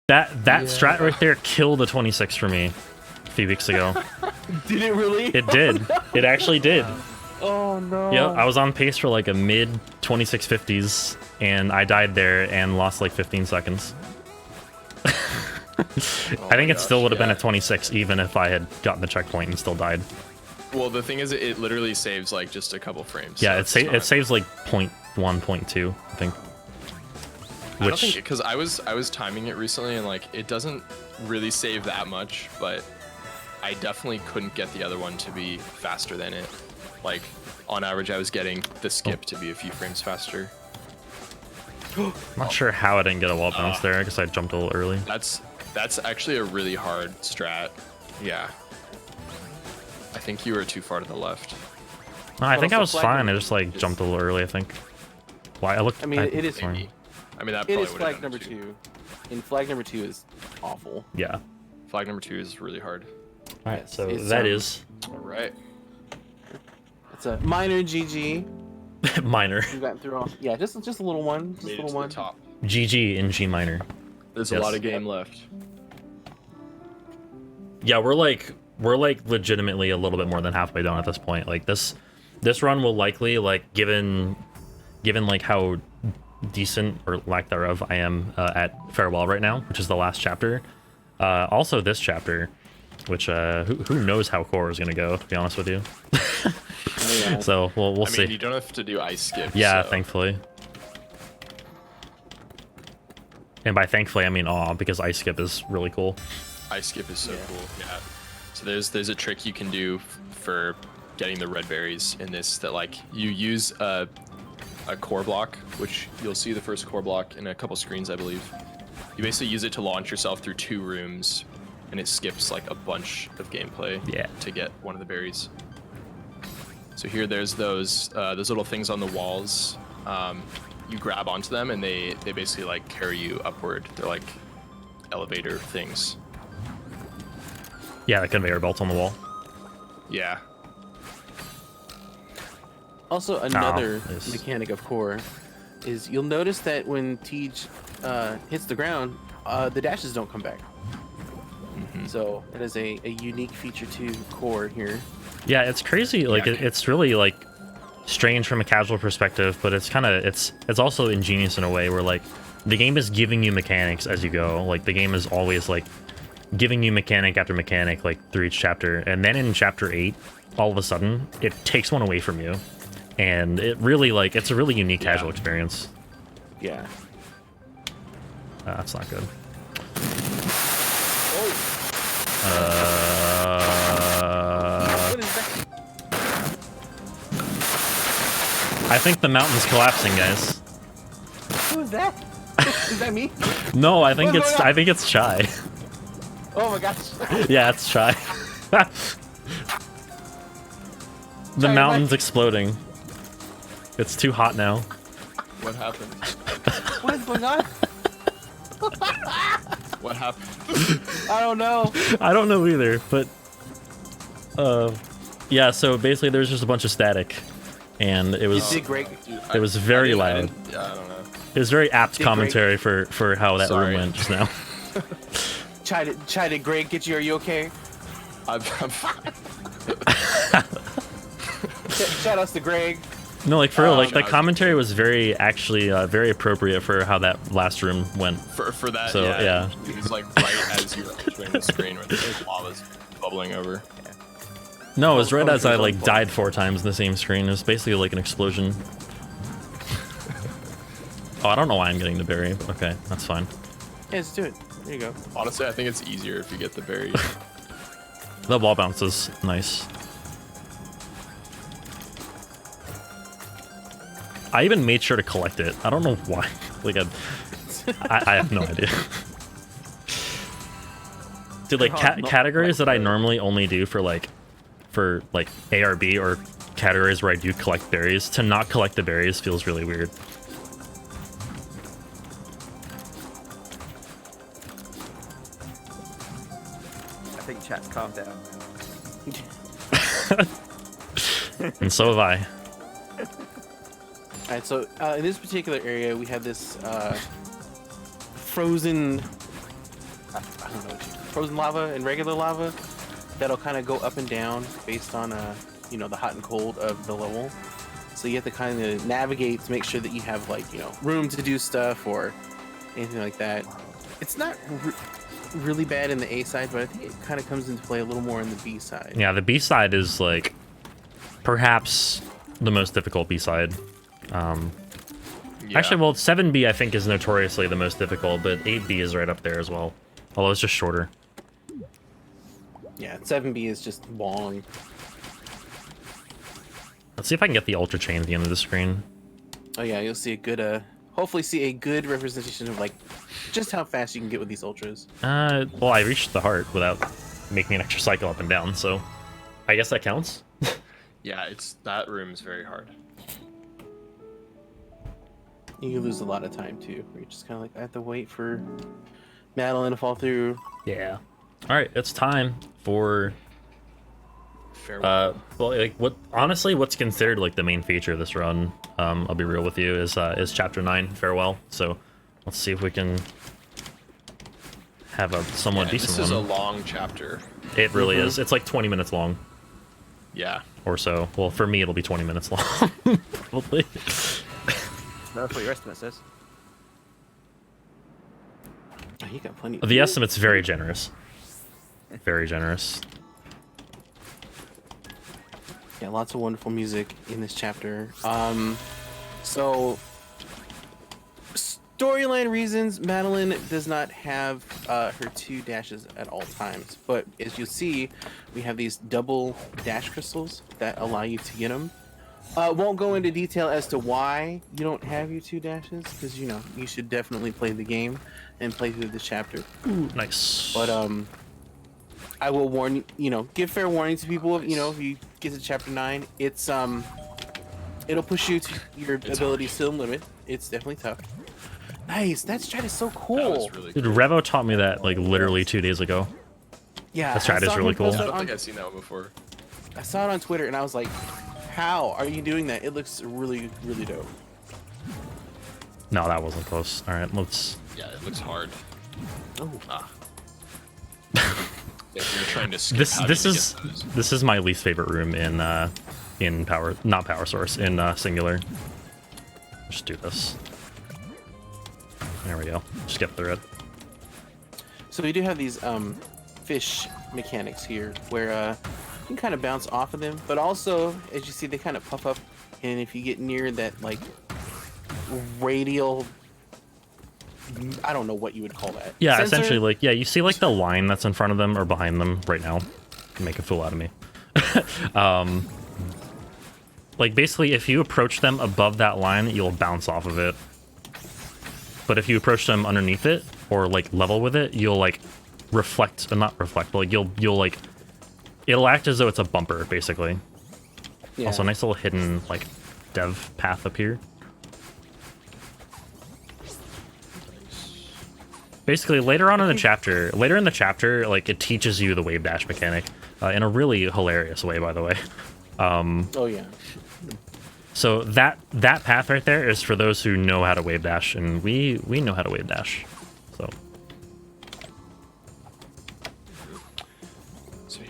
S1: that strat right there killed the 26 for me a few weeks ago.
S2: Did it really?
S1: It did. It actually did.
S2: Oh no.
S1: Yep, I was on pace for like a mid 2650s, and I died there and lost like 15 seconds. I think it still would have been a 26 even if I had gotten the checkpoint and still died.
S3: Well, the thing is, it literally saves like just a couple frames.
S1: Yeah,
S3: so
S1: it saves like 0.1, 0.2, I think.
S3: I don't think because I was timing it recently and like it doesn't really save that much, but I definitely couldn't get the other one to be faster than it. Like on average, I was getting the skip to be a few frames faster.
S1: I'm not sure how I didn't get a wall bounce there. I guess I jumped a little early.
S3: That's actually a really hard strat. Yeah. I think you were too far to the left.
S1: No, I think I was
S2: also
S1: fine.
S2: flag
S1: I just like jumped a little early, I think. Why? I looked.
S2: I mean, it is.
S1: fine.
S3: Maybe. I mean, that
S2: It
S3: probably
S2: is
S3: would have
S2: flag number 2. And flag number 2 is awful.
S1: Yeah.
S3: Flag number 2 is really hard.
S1: All right,
S2: Yes,
S1: so
S2: it's,
S1: that is
S3: All right.
S2: It's a minor GG.
S1: minor.
S2: We've gotten through all. Yeah, just a little one. Just a
S3: Made it
S2: little
S3: to
S2: one.
S3: the top.
S1: GG in G minor.
S3: There's
S1: Yes.
S3: a lot of game left.
S1: Yeah, we're like legitimately a little bit more than halfway done at this point. Like this run will likely, like given like how decent or lack thereof I am at Farewell right now, which is the last chapter. Also this chapter, which who knows how core is gonna go, to be honest with you.
S2: Oh, yeah.
S1: So we'll
S3: I
S1: see.
S3: mean, you don't have to do ice skip.
S1: Yeah,
S3: so.
S1: thankfully. And by thankfully, I mean aw, because ice skip is really cool.
S3: Ice skip is so
S2: Yeah.
S3: cool. Yeah. So there's a trick you can do for getting the red berries in this, that like you use a core block, which you'll see the first core block in a couple screens, I believe. You basically use it to launch yourself through 2 rooms, and it skips like a bunch of gameplay
S1: Yeah.
S3: to get one of the berries. So here, there's those little things on the walls. You grab onto them, and they basically like carry you upward. They're like elevator things.
S1: Yeah, the conveyor belt on the wall.
S3: Yeah.
S2: Also, another
S1: yes.
S2: mechanic of core is you'll notice that when Tej hits the ground, the dashes don't come back. So that is a unique feature to core here.
S1: Yeah, it's crazy. Like
S3: Yeah.
S1: it's really like strange from a casual perspective, but it's kind of it's also ingenious in a way where like the game is giving you mechanics as you go. Like the game is always like giving you mechanic after mechanic like through each chapter, and then in chapter 8, all of a sudden it takes one away from you, and it really like it's a really unique
S3: Yeah.
S1: casual experience.
S2: Yeah.
S1: That's not good.
S2: Oh, what is that?
S1: I think the mountain's collapsing, guys.
S2: Who is that? Is that me?
S1: No, I think
S2: What's
S1: it's
S2: going on?
S1: I think it's Shy.
S2: Oh my gosh.
S1: Yeah, it's Shy. The
S2: Sorry,
S1: mountain's
S2: Mike.
S1: exploding. It's too hot now.
S3: What happened?
S2: What is going on?
S3: What happened?
S2: I don't know.
S1: I don't know either, but yeah, so basically there's just a bunch of static, and it
S2: You
S1: was
S2: did great.
S3: Dude,
S1: It was very loud.
S3: Yeah, I don't know.
S1: it was very apt
S2: Did
S1: commentary for how that
S3: Sorry.
S1: room went just now.
S2: Chai, did Greg get you? Are you okay?
S3: I'm
S2: Shout outs to Greg.
S1: No, like for real, like the
S3: no.
S1: commentary was very actually very appropriate for how that last room went.
S3: for that.
S1: So, yeah.
S3: It was like right as you were entering the screen when the lava's bubbling over.
S1: No, it was right
S2: Oh,
S1: as I
S2: oh,
S1: like
S2: oh.
S1: died 4 times in the same screen. It was basically like an explosion. Oh, I don't know why I'm getting the berry, but okay, that's fine.
S2: Yeah, let's do it. There you go.
S3: Honestly, I think it's easier if you get the berry.
S1: The wall bounce is nice. I even made sure to collect it. I don't know why. Like I have no idea. Dude, like
S4: Hard not to
S1: categories that I
S4: collect
S1: normally only do for ARB or categories where I do collect berries, to not collect the berries feels really weird.
S4: I think chat's calmed down.
S1: And so have I.
S2: All right, so in this particular area, we have this frozen, I don't know, frozen lava and regular lava that'll kind of go up and down based on, the hot and cold of the level. So you have to kind of navigate to make sure that you have room to do stuff or anything like that. It's not really bad in the A side, but I think it kind of comes into play a little more in the B side.
S1: Yeah, the B side is like perhaps the most difficult B side.
S3: Yeah.
S1: Actually, well, 7B I think is notoriously the most difficult, but 8B is right up there as well. Although it's just shorter.
S2: Yeah, 7B is just long.
S1: Let's see if I can get the ultra chain at the end of the screen.
S2: Oh yeah, you'll see a good, hopefully see a good representation of just how fast you can get with these ultras.
S1: Well, I reached the heart without making an extra cycle up and down, so I guess that counts.
S3: Yeah, that room's very hard.
S2: You can lose a lot of time too. Where you're just kind of like, I have to wait for Madeline to fall through.
S1: Yeah. All right, it's time for
S3: Farewell.
S1: honestly, what's considered like the main feature of this run, I'll be real with you, is chapter 9, Farewell. So let's see if we can have a somewhat
S3: Yeah,
S1: decent
S3: this is a
S1: one.
S3: long chapter.
S1: It really is. It's like 20 minutes long
S3: Yeah.
S1: or so. Well, for me, it'll be 20 minutes long, probably.
S4: That's what your estimate says.
S2: Oh, you got plenty.
S1: The estimate's very generous. Very generous.
S2: Yeah, lots of wonderful music in this chapter. So storyline reasons, Madeline does not have her 2 dashes at all times, but as you see, we have these double dash crystals that allow you to get them. Won't go into detail as to why you don't have your 2 dashes, because you know you should definitely play the game and play through this chapter.
S1: Ooh, nice.
S2: But I will warn you, give fair warning to people. If you get to chapter 9, it's it'll push you to your abilities to the limit. It's definitely tough. Nice, that strat is so cool.
S3: That was really
S1: Dude,
S3: cool.
S1: Revo taught me that like literally 2 days ago.
S2: Yeah,
S1: That strat
S2: I
S1: is
S2: saw
S1: really
S2: him
S1: cool.
S2: post
S3: I
S2: it
S3: don't
S2: on-
S3: think I've seen that one before.
S2: I saw it on Twitter and I was like, how are you doing that? It looks really, really dope.
S1: No, that wasn't close. All right, let's.
S3: Yeah, it looks hard.
S2: Oh,
S3: If you're trying to skip
S1: This
S3: having
S1: this
S3: to
S1: is
S3: get those.
S1: this is my least favorite room in power, not power source, in singular. Just do this. There we go. Skip through it.
S2: so we do have these fish mechanics here where you can kind of bounce off of them, but also as you see they kind of puff up, and if you get near that like radial, I don't know what you would call that.
S1: Yeah,
S2: sensor?
S1: essentially, like, yeah, you see like the line that's in front of them or behind them right now. Make a fool out of me. Like basically, if you approach them above that line, you'll bounce off of it. But if you approach them underneath it or like level with it, you'll like reflect, not reflect, but like you'll like it'll act as though it's a bumper basically.
S2: Yeah.
S1: Also, nice little hidden like dev path up here. Basically, later in the chapter, like it teaches you the wave dash mechanic in a really hilarious way, by the way.
S2: Oh yeah.
S1: So that path right there is for those who know how to wave dash, and we know how to wave dash. So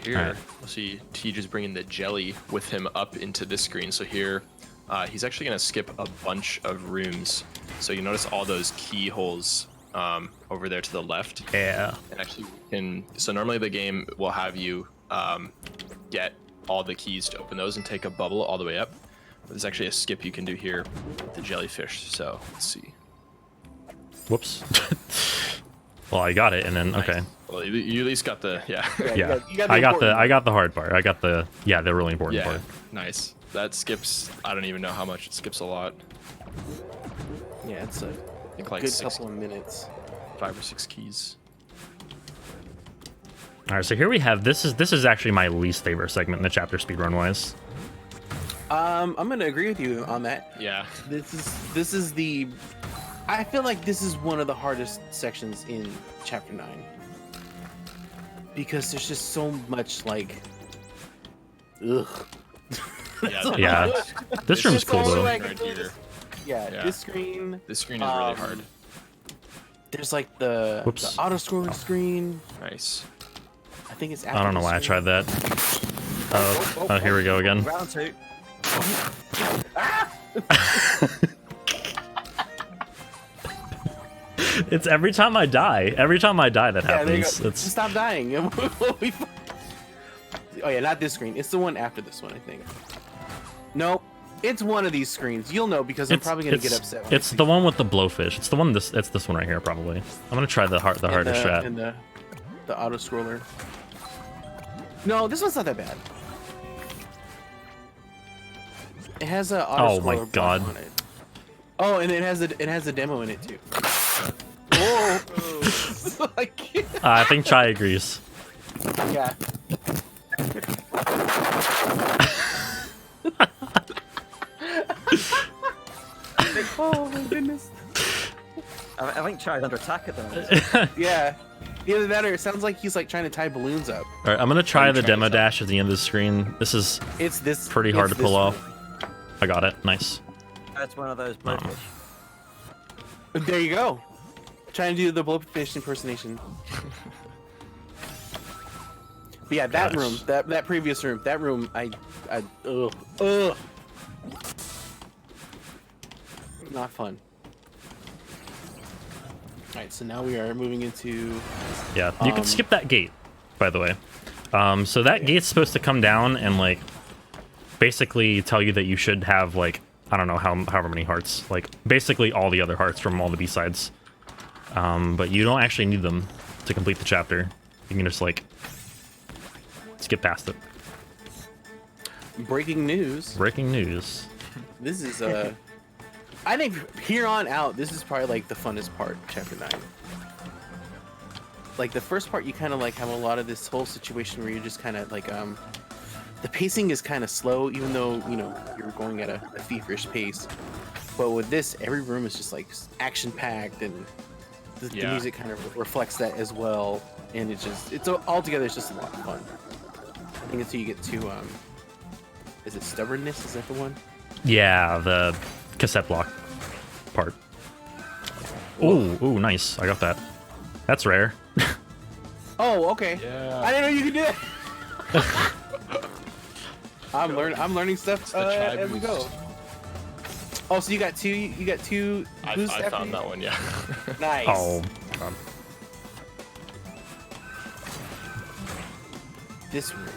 S3: Here,
S1: Alright.
S3: we'll see Tej is bringing the jelly with him up into this screen. So here, he's actually going to skip a bunch of rooms. So you notice all those keyholes over there to the left.
S1: yeah,
S3: And actually, so normally the game will have you get all the keys to open those and take a bubble all the way up. But there's actually a skip you can do here with the jellyfish. So let's see.
S1: whoops. Well, I got it, and then okay,
S3: Well, you at least got the
S2: Yeah,
S1: yeah,
S2: you got the
S1: I got
S2: important
S1: the hard part. I got the really important
S3: yeah,
S1: part.
S3: nice. That skips. I don't even know how much it skips. A lot.
S2: Yeah, it's a
S3: I think like
S2: good
S3: 6,
S2: couple of minutes.
S3: 5 or 6 keys.
S1: All right, so here we have this is actually my least favorite segment in the chapter speedrun wise.
S2: I'm gonna agree with you on that.
S3: Yeah.
S2: This is the. I feel like this is one of the hardest sections in chapter 9 because there's just so much like, ugh.
S3: Yeah.
S1: Yeah, this room's
S2: It's
S1: cool
S2: all
S1: though.
S2: like-
S3: Right here.
S2: Yeah, this screen.
S3: This screen is really
S2: Um,
S3: hard.
S2: There's like the
S1: Whoops.
S2: auto scrolling screen.
S3: Nice.
S2: I think it's.
S1: I don't know why I tried that. Oh, here we go again.
S4: Round 2.
S1: It's every time I die. Every time I die, that
S2: Yeah, there you
S1: happens.
S2: go.
S1: It's
S2: Stop dying. Oh yeah, not this screen. It's the one after this one, I think. Nope. It's one of these screens. You'll know because I'm probably gonna get upset. when I
S1: It's
S2: see
S1: the one with the blowfish. It's the one. It's this one right here, probably. I'm gonna try the hardest strat.
S2: and the auto scroller. No, this one's not that bad. It has a auto
S1: Oh my
S2: scroller
S1: God.
S2: block on it. Oh, and it has a demo in it too. Whoa! Like,
S1: I think Chai agrees.
S2: yeah. Oh my goodness.
S4: I think Chai's under attack at the moment.
S2: Yeah. Either that or it sounds like he's like trying to tie balloons up.
S1: All right, I'm gonna try
S3: you
S1: the
S3: trying
S1: demo
S3: this out?
S1: dash at the end of the screen. This is
S2: It's this.
S1: pretty hard
S2: it's
S1: to pull
S2: this
S1: off. I got it. Nice.
S4: That's one of those blowfish.
S2: one. There you go. Trying to do the blowfish impersonation. But yeah, that
S1: Gosh.
S2: room, that previous room, that room, ugh. Not fun. All right, so now we are moving into.
S1: Yeah, you can skip that gate. by the way. So that gate's supposed to come down and like basically tell you that you should have like, I don't know however many hearts, like basically all the other hearts from all the B-sides. But you don't actually need them to complete the chapter. You can just like skip past it.
S2: Breaking news.
S1: Breaking news.
S2: This is I think here on out, this is probably like the funnest part, chapter 9. Like the first part, you kind of like have a lot of this whole situation where you're just kind of like the pacing is kind of slow, even though you know you're going at a feverish pace. But with this, every room is just like action packed, and the music kind of reflects that as well. And it's all together. It's just a lot of fun. I think until you get to is it stubbornness? Is that the one?
S1: Yeah, the cassette block part. Ooh, nice. I got that. That's rare.
S2: Oh, okay.
S3: Yeah.
S2: I didn't know you could do that. I'm learning stuff as we go. Oh, so you got two. You got two.
S3: I found that one. Yeah.
S2: Nice.
S1: Oh, God.
S2: This room.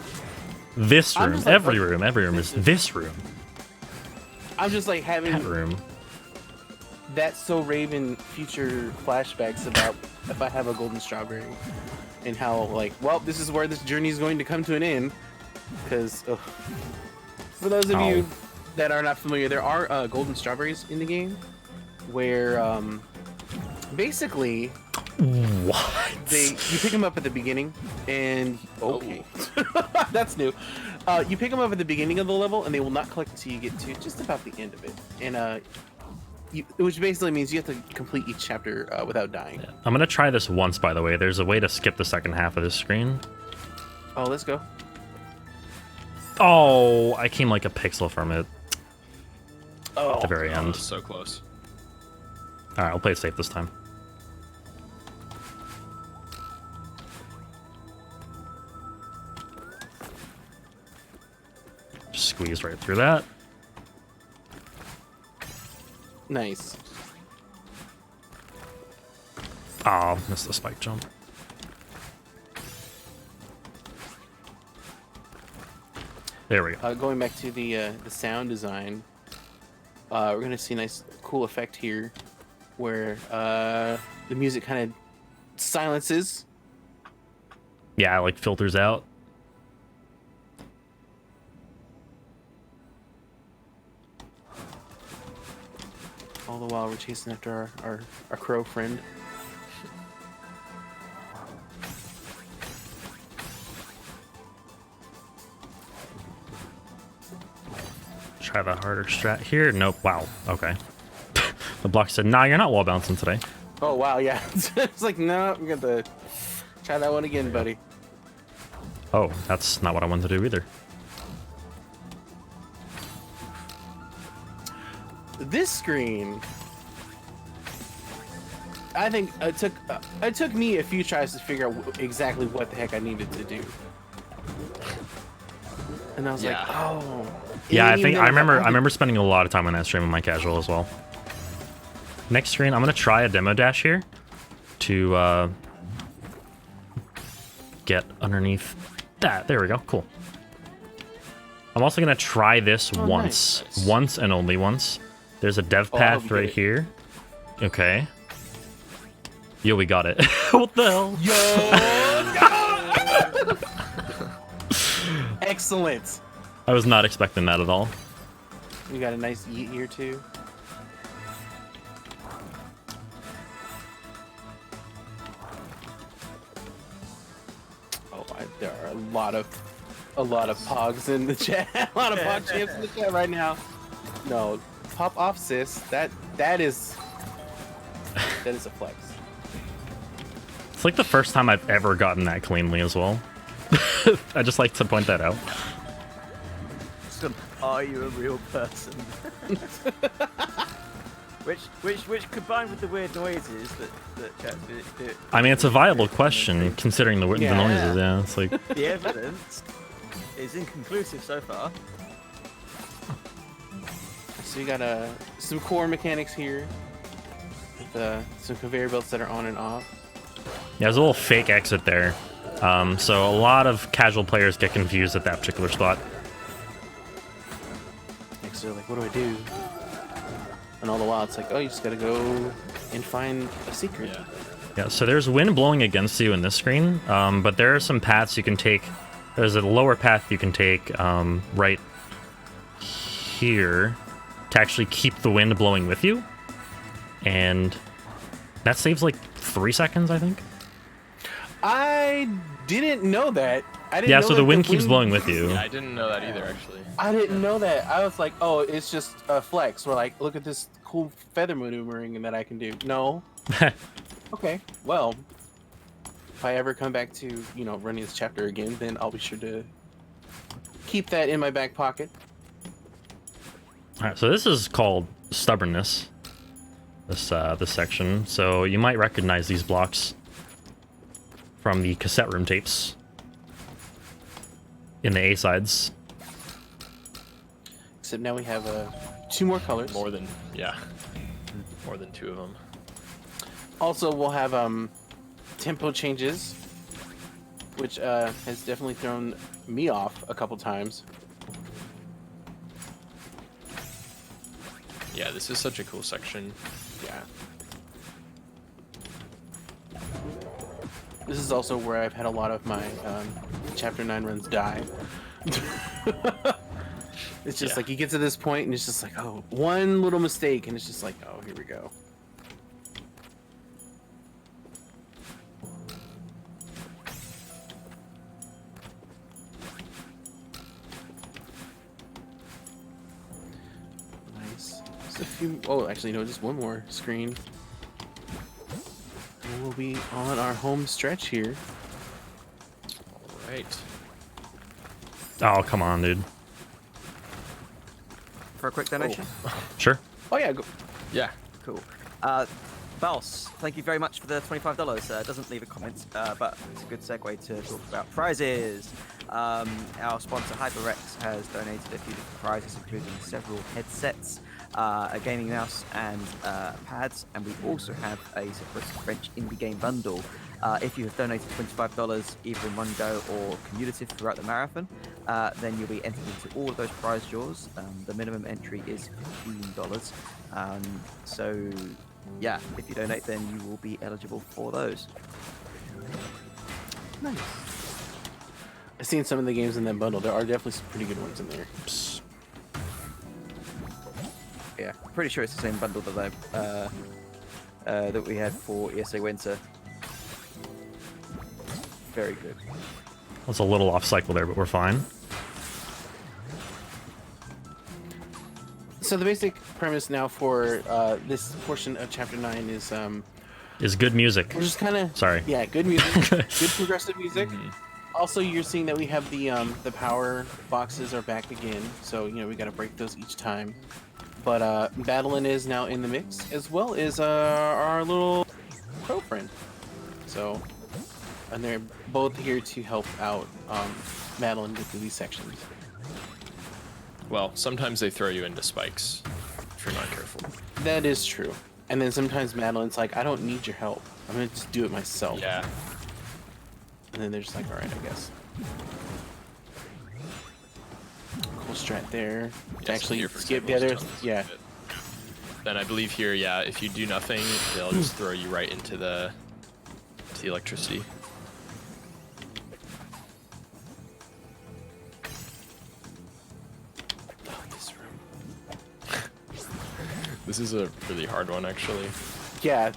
S1: This
S2: I'm
S1: room.
S2: just like,
S1: Every room is this room.
S2: I'm just like having
S1: That room.
S2: that so Raven future flashbacks about if I have a golden strawberry and how like, well, this is where this journey is going to come to an end. Because for those of you that are not familiar, there are golden strawberries in the game where basically
S1: What?
S2: you pick them up at the beginning and okay. That's new. You pick them up at the beginning of the level and they will not collect until you get to just about the end of it, and which basically means you have to complete each chapter without dying.
S1: Yeah. I'm gonna try this once, by the way. There's a way to skip the second half of this screen.
S2: Oh, let's go.
S1: Oh, I came like a pixel from it
S2: Oh,
S1: at the very end.
S3: So close.
S1: All right, I'll play it safe this time. Just squeeze right through that.
S2: nice.
S1: Oh, missed the spike jump. There we go.
S2: Going back to the sound design, we're gonna see a nice, cool effect here, where the music kind of silences.
S1: Yeah, it like filters out.
S2: All the while we're chasing after our crow friend.
S1: Try the harder strat here. Nope. Wow. Okay. The block said, "Nah, you're not wall bouncing today."
S2: Oh wow, yeah. It's like, no, we got to try that one again, buddy.
S1: Oh, that's not what I wanted to do either.
S2: This screen, I think it took me a few tries to figure out exactly what the heck I needed to do, and I was like, oh.
S1: Yeah, I
S2: And
S1: think
S2: even
S1: I
S2: then,
S1: remember spending a lot of time on that stream on my casual as well. Next screen, I'm gonna try a demo dash here to get underneath that. There we go. Cool. I'm also gonna try this once,
S2: nice.
S1: once and only once. There's a dev
S2: I
S1: path
S2: hope you
S1: right
S2: get it.
S1: here. Okay. Yo, we got it. What the hell?
S2: Excellent.
S1: I was not expecting that at all.
S2: You got a nice yeet here too. Oh, there are a lot of pogs in the chat. A lot of pog champs in the chat right now. No, pop off, sis. That is a flex.
S1: It's like the first time I've ever gotten that cleanly as well. I just like to point that out.
S4: Are you a real person? which combined with the weird noises that chat do.
S1: I mean, it's a viable question considering the
S2: Yeah.
S1: noises. Yeah, it's like
S4: The evidence is inconclusive so far.
S2: So you got some core mechanics here. With some conveyor belts that are on and off.
S1: yeah, there's a little fake exit there So a lot of casual players get confused at that particular spot.
S2: Next, they're like, what do I do? And all the while, it's like, oh, you just gotta go and find a secret.
S3: Yeah.
S1: Yeah, so there's wind blowing against you in this screen, but there are some paths you can take. There's a lower path you can take right here to actually keep the wind blowing with you. And that saves like 3 seconds, I think.
S2: I didn't know that. I didn't
S1: Yeah,
S2: know
S1: so
S2: that
S1: the wind keeps blowing with you.
S3: Yeah, I didn't know that either, actually.
S2: I didn't know that. I was like, oh, it's just a flex. We're like, look at this cool feather maneuvering that I can do. No. Okay, well, if I ever come back to, you know, running this chapter again, then I'll be sure to keep that in my back pocket.
S1: Alright, so this is called stubbornness. This section. So you might recognize these blocks from the cassette room tapes in the A sides.
S2: Except now we have 2 more colors.
S3: More than 2 of them.
S2: Also, we'll have tempo changes, which has definitely thrown me off a couple times.
S3: Yeah, this is such a cool section.
S2: Yeah. This is also where I've had a lot of my Chapter 9 runs die. It's just like you get to this point and it's just like, oh, one little mistake and it's just like, oh, here we go. Nice. Just a few. Oh, actually, no, just one more screen. And we'll be on our home stretch here.
S3: All right.
S1: Oh, come on, dude.
S4: For a quick donation.
S1: Sure.
S2: Oh yeah, go.
S3: Yeah.
S4: Cool. Boss, thank you very much for the $25. Doesn't leave a comment, but it's a good segue to talk about prizes. Our sponsor HyperX has donated a few different prizes, including several headsets, a gaming mouse, and pads. And we also have a separate French indie game bundle. If you have donated $25 either in one go or cumulative throughout the marathon, then you'll be entered into all of those prize draws. The minimum entry is $15. So, yeah, if you donate, then you will be eligible for those.
S2: Nice. I've seen some of the games in that bundle. There are definitely some pretty good ones in there.
S1: Psst.
S4: Yeah, pretty sure it's the same bundle that that we had for ESA Winter. Very good.
S1: That's a little off cycle there, but we're fine.
S2: So the basic premise now for this portion of Chapter 9
S1: Is good music.
S2: we're just kind of...
S1: Sorry.
S2: Yeah, good music. Good progressive music. Also, you're seeing that we have the power boxes are back again. So, you know, we got to break those each time. But Madeline is now in the mix, as well as our little crow friend. So, and they're both here to help out Madeline get through these sections.
S3: Well, sometimes they throw you into spikes if you're not careful.
S2: That is true. And then sometimes Madeline's like, I don't need your help. I'm going to just do it myself.
S3: Yeah.
S2: And then they're just like, all right, I guess. Cool strat there.
S3: Yeah, so
S2: Actually,
S3: here, for
S2: skip
S3: example,
S2: the other.
S3: is just
S2: Yeah.
S3: it. Then I believe here, yeah, if you do nothing, they'll just throw you right into the electricity.
S2: Oh, this room.
S3: This is a really hard one, actually.
S2: Yeah.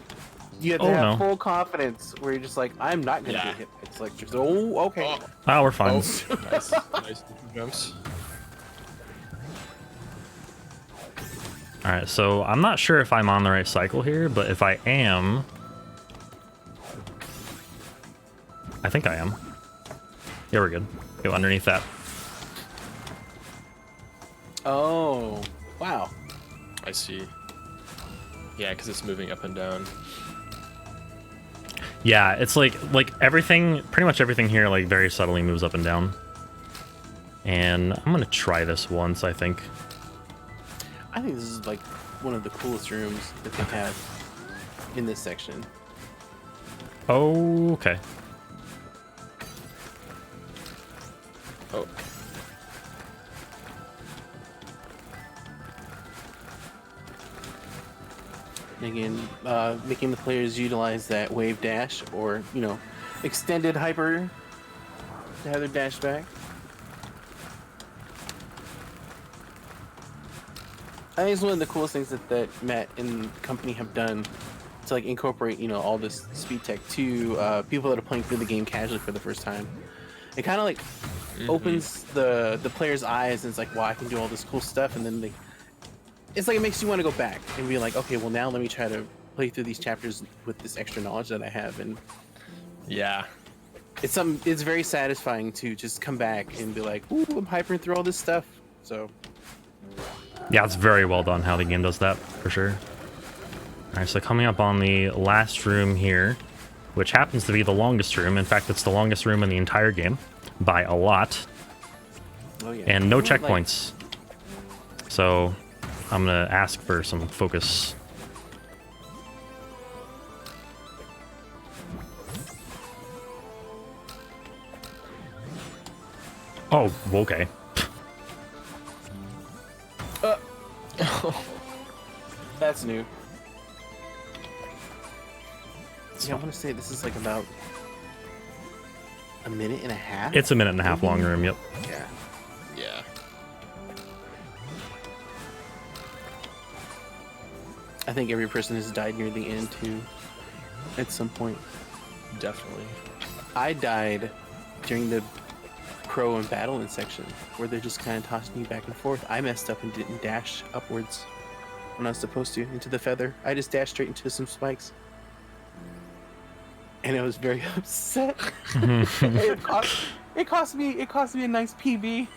S2: You have to
S1: Oh,
S2: have
S1: no.
S2: full confidence where you're just like, I'm not going to
S3: Yeah.
S2: get hit. It's like, just, oh, okay.
S3: Oh,
S1: Oh, we're fine.
S3: nice, nice jumps.
S1: Alright, so I'm not sure if I'm on the right cycle here, but if I am... I think I am. Yeah, we're good. Go underneath that.
S2: Oh, wow.
S3: I see. Yeah, because it's moving up and down.
S1: Yeah, it's like everything, pretty much everything here, like very subtly moves up and down. And I'm gonna try this once, I think.
S2: I think this is like one of the coolest rooms that they have in this section.
S1: Oh, okay.
S3: Oh.
S2: Again, making the players utilize that wave dash or, extended hyper to have their dash back. I think it's one of the coolest things that Matt and company have done to like incorporate, all this speed tech to people that are playing through the game casually for the first time. It kind of like opens the player's eyes and it's like, wow, I can do all this cool stuff, and then it's like it makes you want to go back and be like, okay, well now let me try to play through these chapters with this extra knowledge that I have, and
S3: Yeah.
S2: it's very satisfying to just come back and be like, ooh, I'm hypering through all this stuff. So
S1: Yeah, it's very well done how the game does that, for sure. Alright, so coming up on the last room here, which happens to be the longest room. In fact, it's the longest room in the entire game, by a lot.
S2: oh yeah,
S1: And no
S2: Like-
S1: checkpoints. So, I'm gonna ask for some focus. Oh, okay.
S2: That's new. Yeah, I want to say this is like about a minute and a half.
S1: It's a minute and a half long room, yep.
S2: Yeah.
S3: Yeah.
S2: I think every person has died near the end too, at some point.
S3: Definitely.
S2: I died during the crow and battling section where they're just kind of tossing you back and forth. I messed up and didn't dash upwards when I was supposed to into the feather. I just dashed straight into some spikes. And I was very upset. it cost me a nice PB.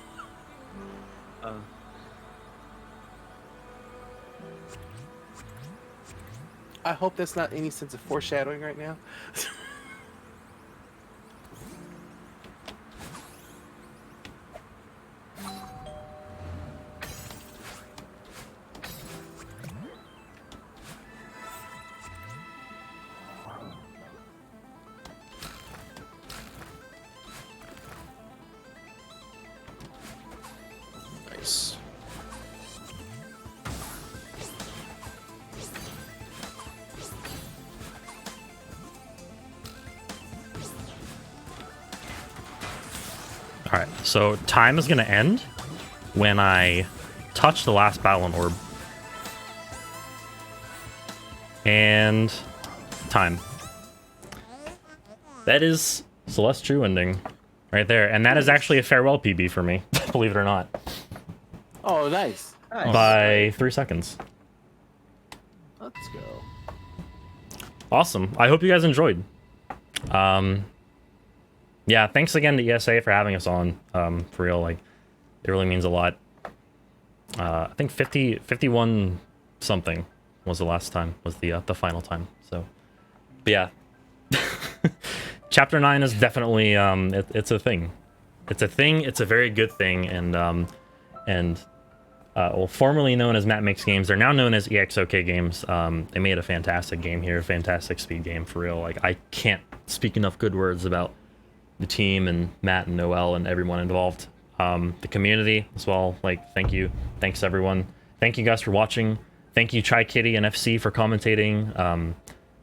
S2: I hope that's not any sense of foreshadowing right now.
S3: Nice.
S1: Alright, so time is gonna end when I touch the last Battling Orb. And time. That is Celeste True Ending right there. And that is actually a farewell PB for me, believe it or not.
S2: Oh, nice.
S4: Nice.
S1: By 3 seconds.
S2: Let's go.
S1: Awesome. I hope you guys enjoyed. Yeah, thanks again to ESA for having us on. For real, like, it really means a lot. I think 51 something was the last time, was the final time. So, but yeah. Chapter 9 is definitely, it's a thing. It's a thing, it's a very good thing, and well, formerly known as Matt Makes Games, they're now known as EXOK Games. They made a fantastic game here, fantastic speed game, for real. Like, I can't speak enough good words about the team and Matt and Noel and everyone involved. The community as well, like, thank you. Thanks, everyone. Thank you guys for watching. Thank you, Chai Kitty and FC for commentating.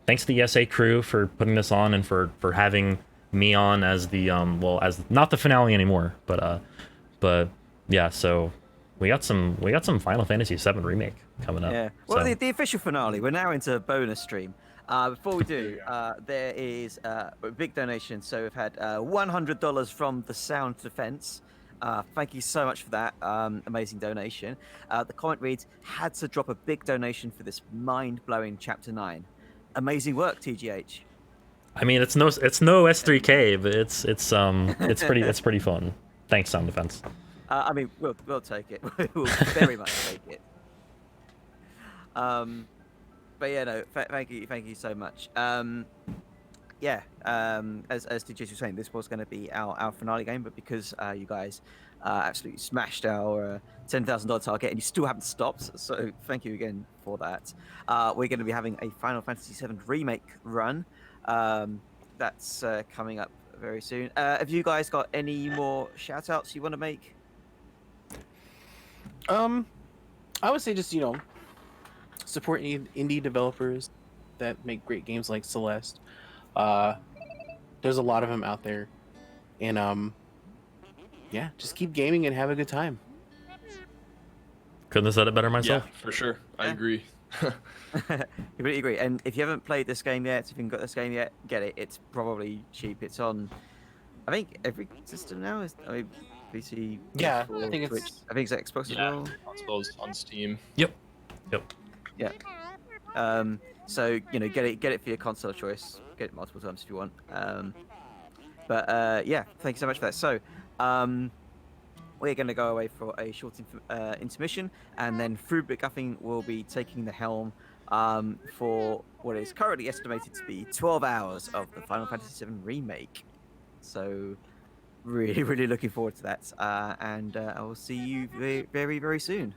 S1: Thanks to the ESA crew for putting this on and for having me on as the, well, as not the finale anymore, but yeah, so we got some Final Fantasy VII Remake coming up.
S4: Yeah. Well,
S1: so.
S4: the official finale. We're now into bonus stream. Before we do, there is a big donation. So we've had $100 from the Sound Defense. Thank you so much for that amazing donation. The comment reads, "Had to drop a big donation for this mind-blowing Chapter 9. Amazing work, TGH."
S1: I mean, it's no S3K, but it's pretty fun. Thanks, Sound Defense.
S4: I mean, we'll take it. We'll very much take it. But yeah, no, thank you so much. Yeah, as TJ was saying, this was going to be our finale game, but because you guys absolutely smashed our $10,000 target and you still haven't stopped, so thank you again for that. We're going to be having a Final Fantasy VII Remake run. That's coming up very soon. Have you guys got any more shout outs you want to make?
S2: I would say just support indie developers that make great games like Celeste. There's a lot of them out there, and yeah, just keep gaming and have a good time.
S1: Couldn't have said it better myself.
S3: Yeah, for sure. I agree.
S4: Completely agree. And if you haven't played this game yet, if you haven't got this game yet, get it. It's probably cheap. It's on, I think, every system now. PC.
S2: Yeah,
S4: PS4,
S2: I think it's-
S4: Switch. I think it's Xbox as
S3: Yeah,
S4: well.
S3: consoles on Steam.
S1: Yep.
S4: Yeah. So get it for your console of choice. Get it multiple times if you want. Yeah, thank you so much for that. So, we're going to go away for a short intermission, and then Fruit McGuffin will be taking the helm for what is currently estimated to be 12 hours of the Final Fantasy VII Remake. So, really, really looking forward to that. And I will see you very, very, very soon.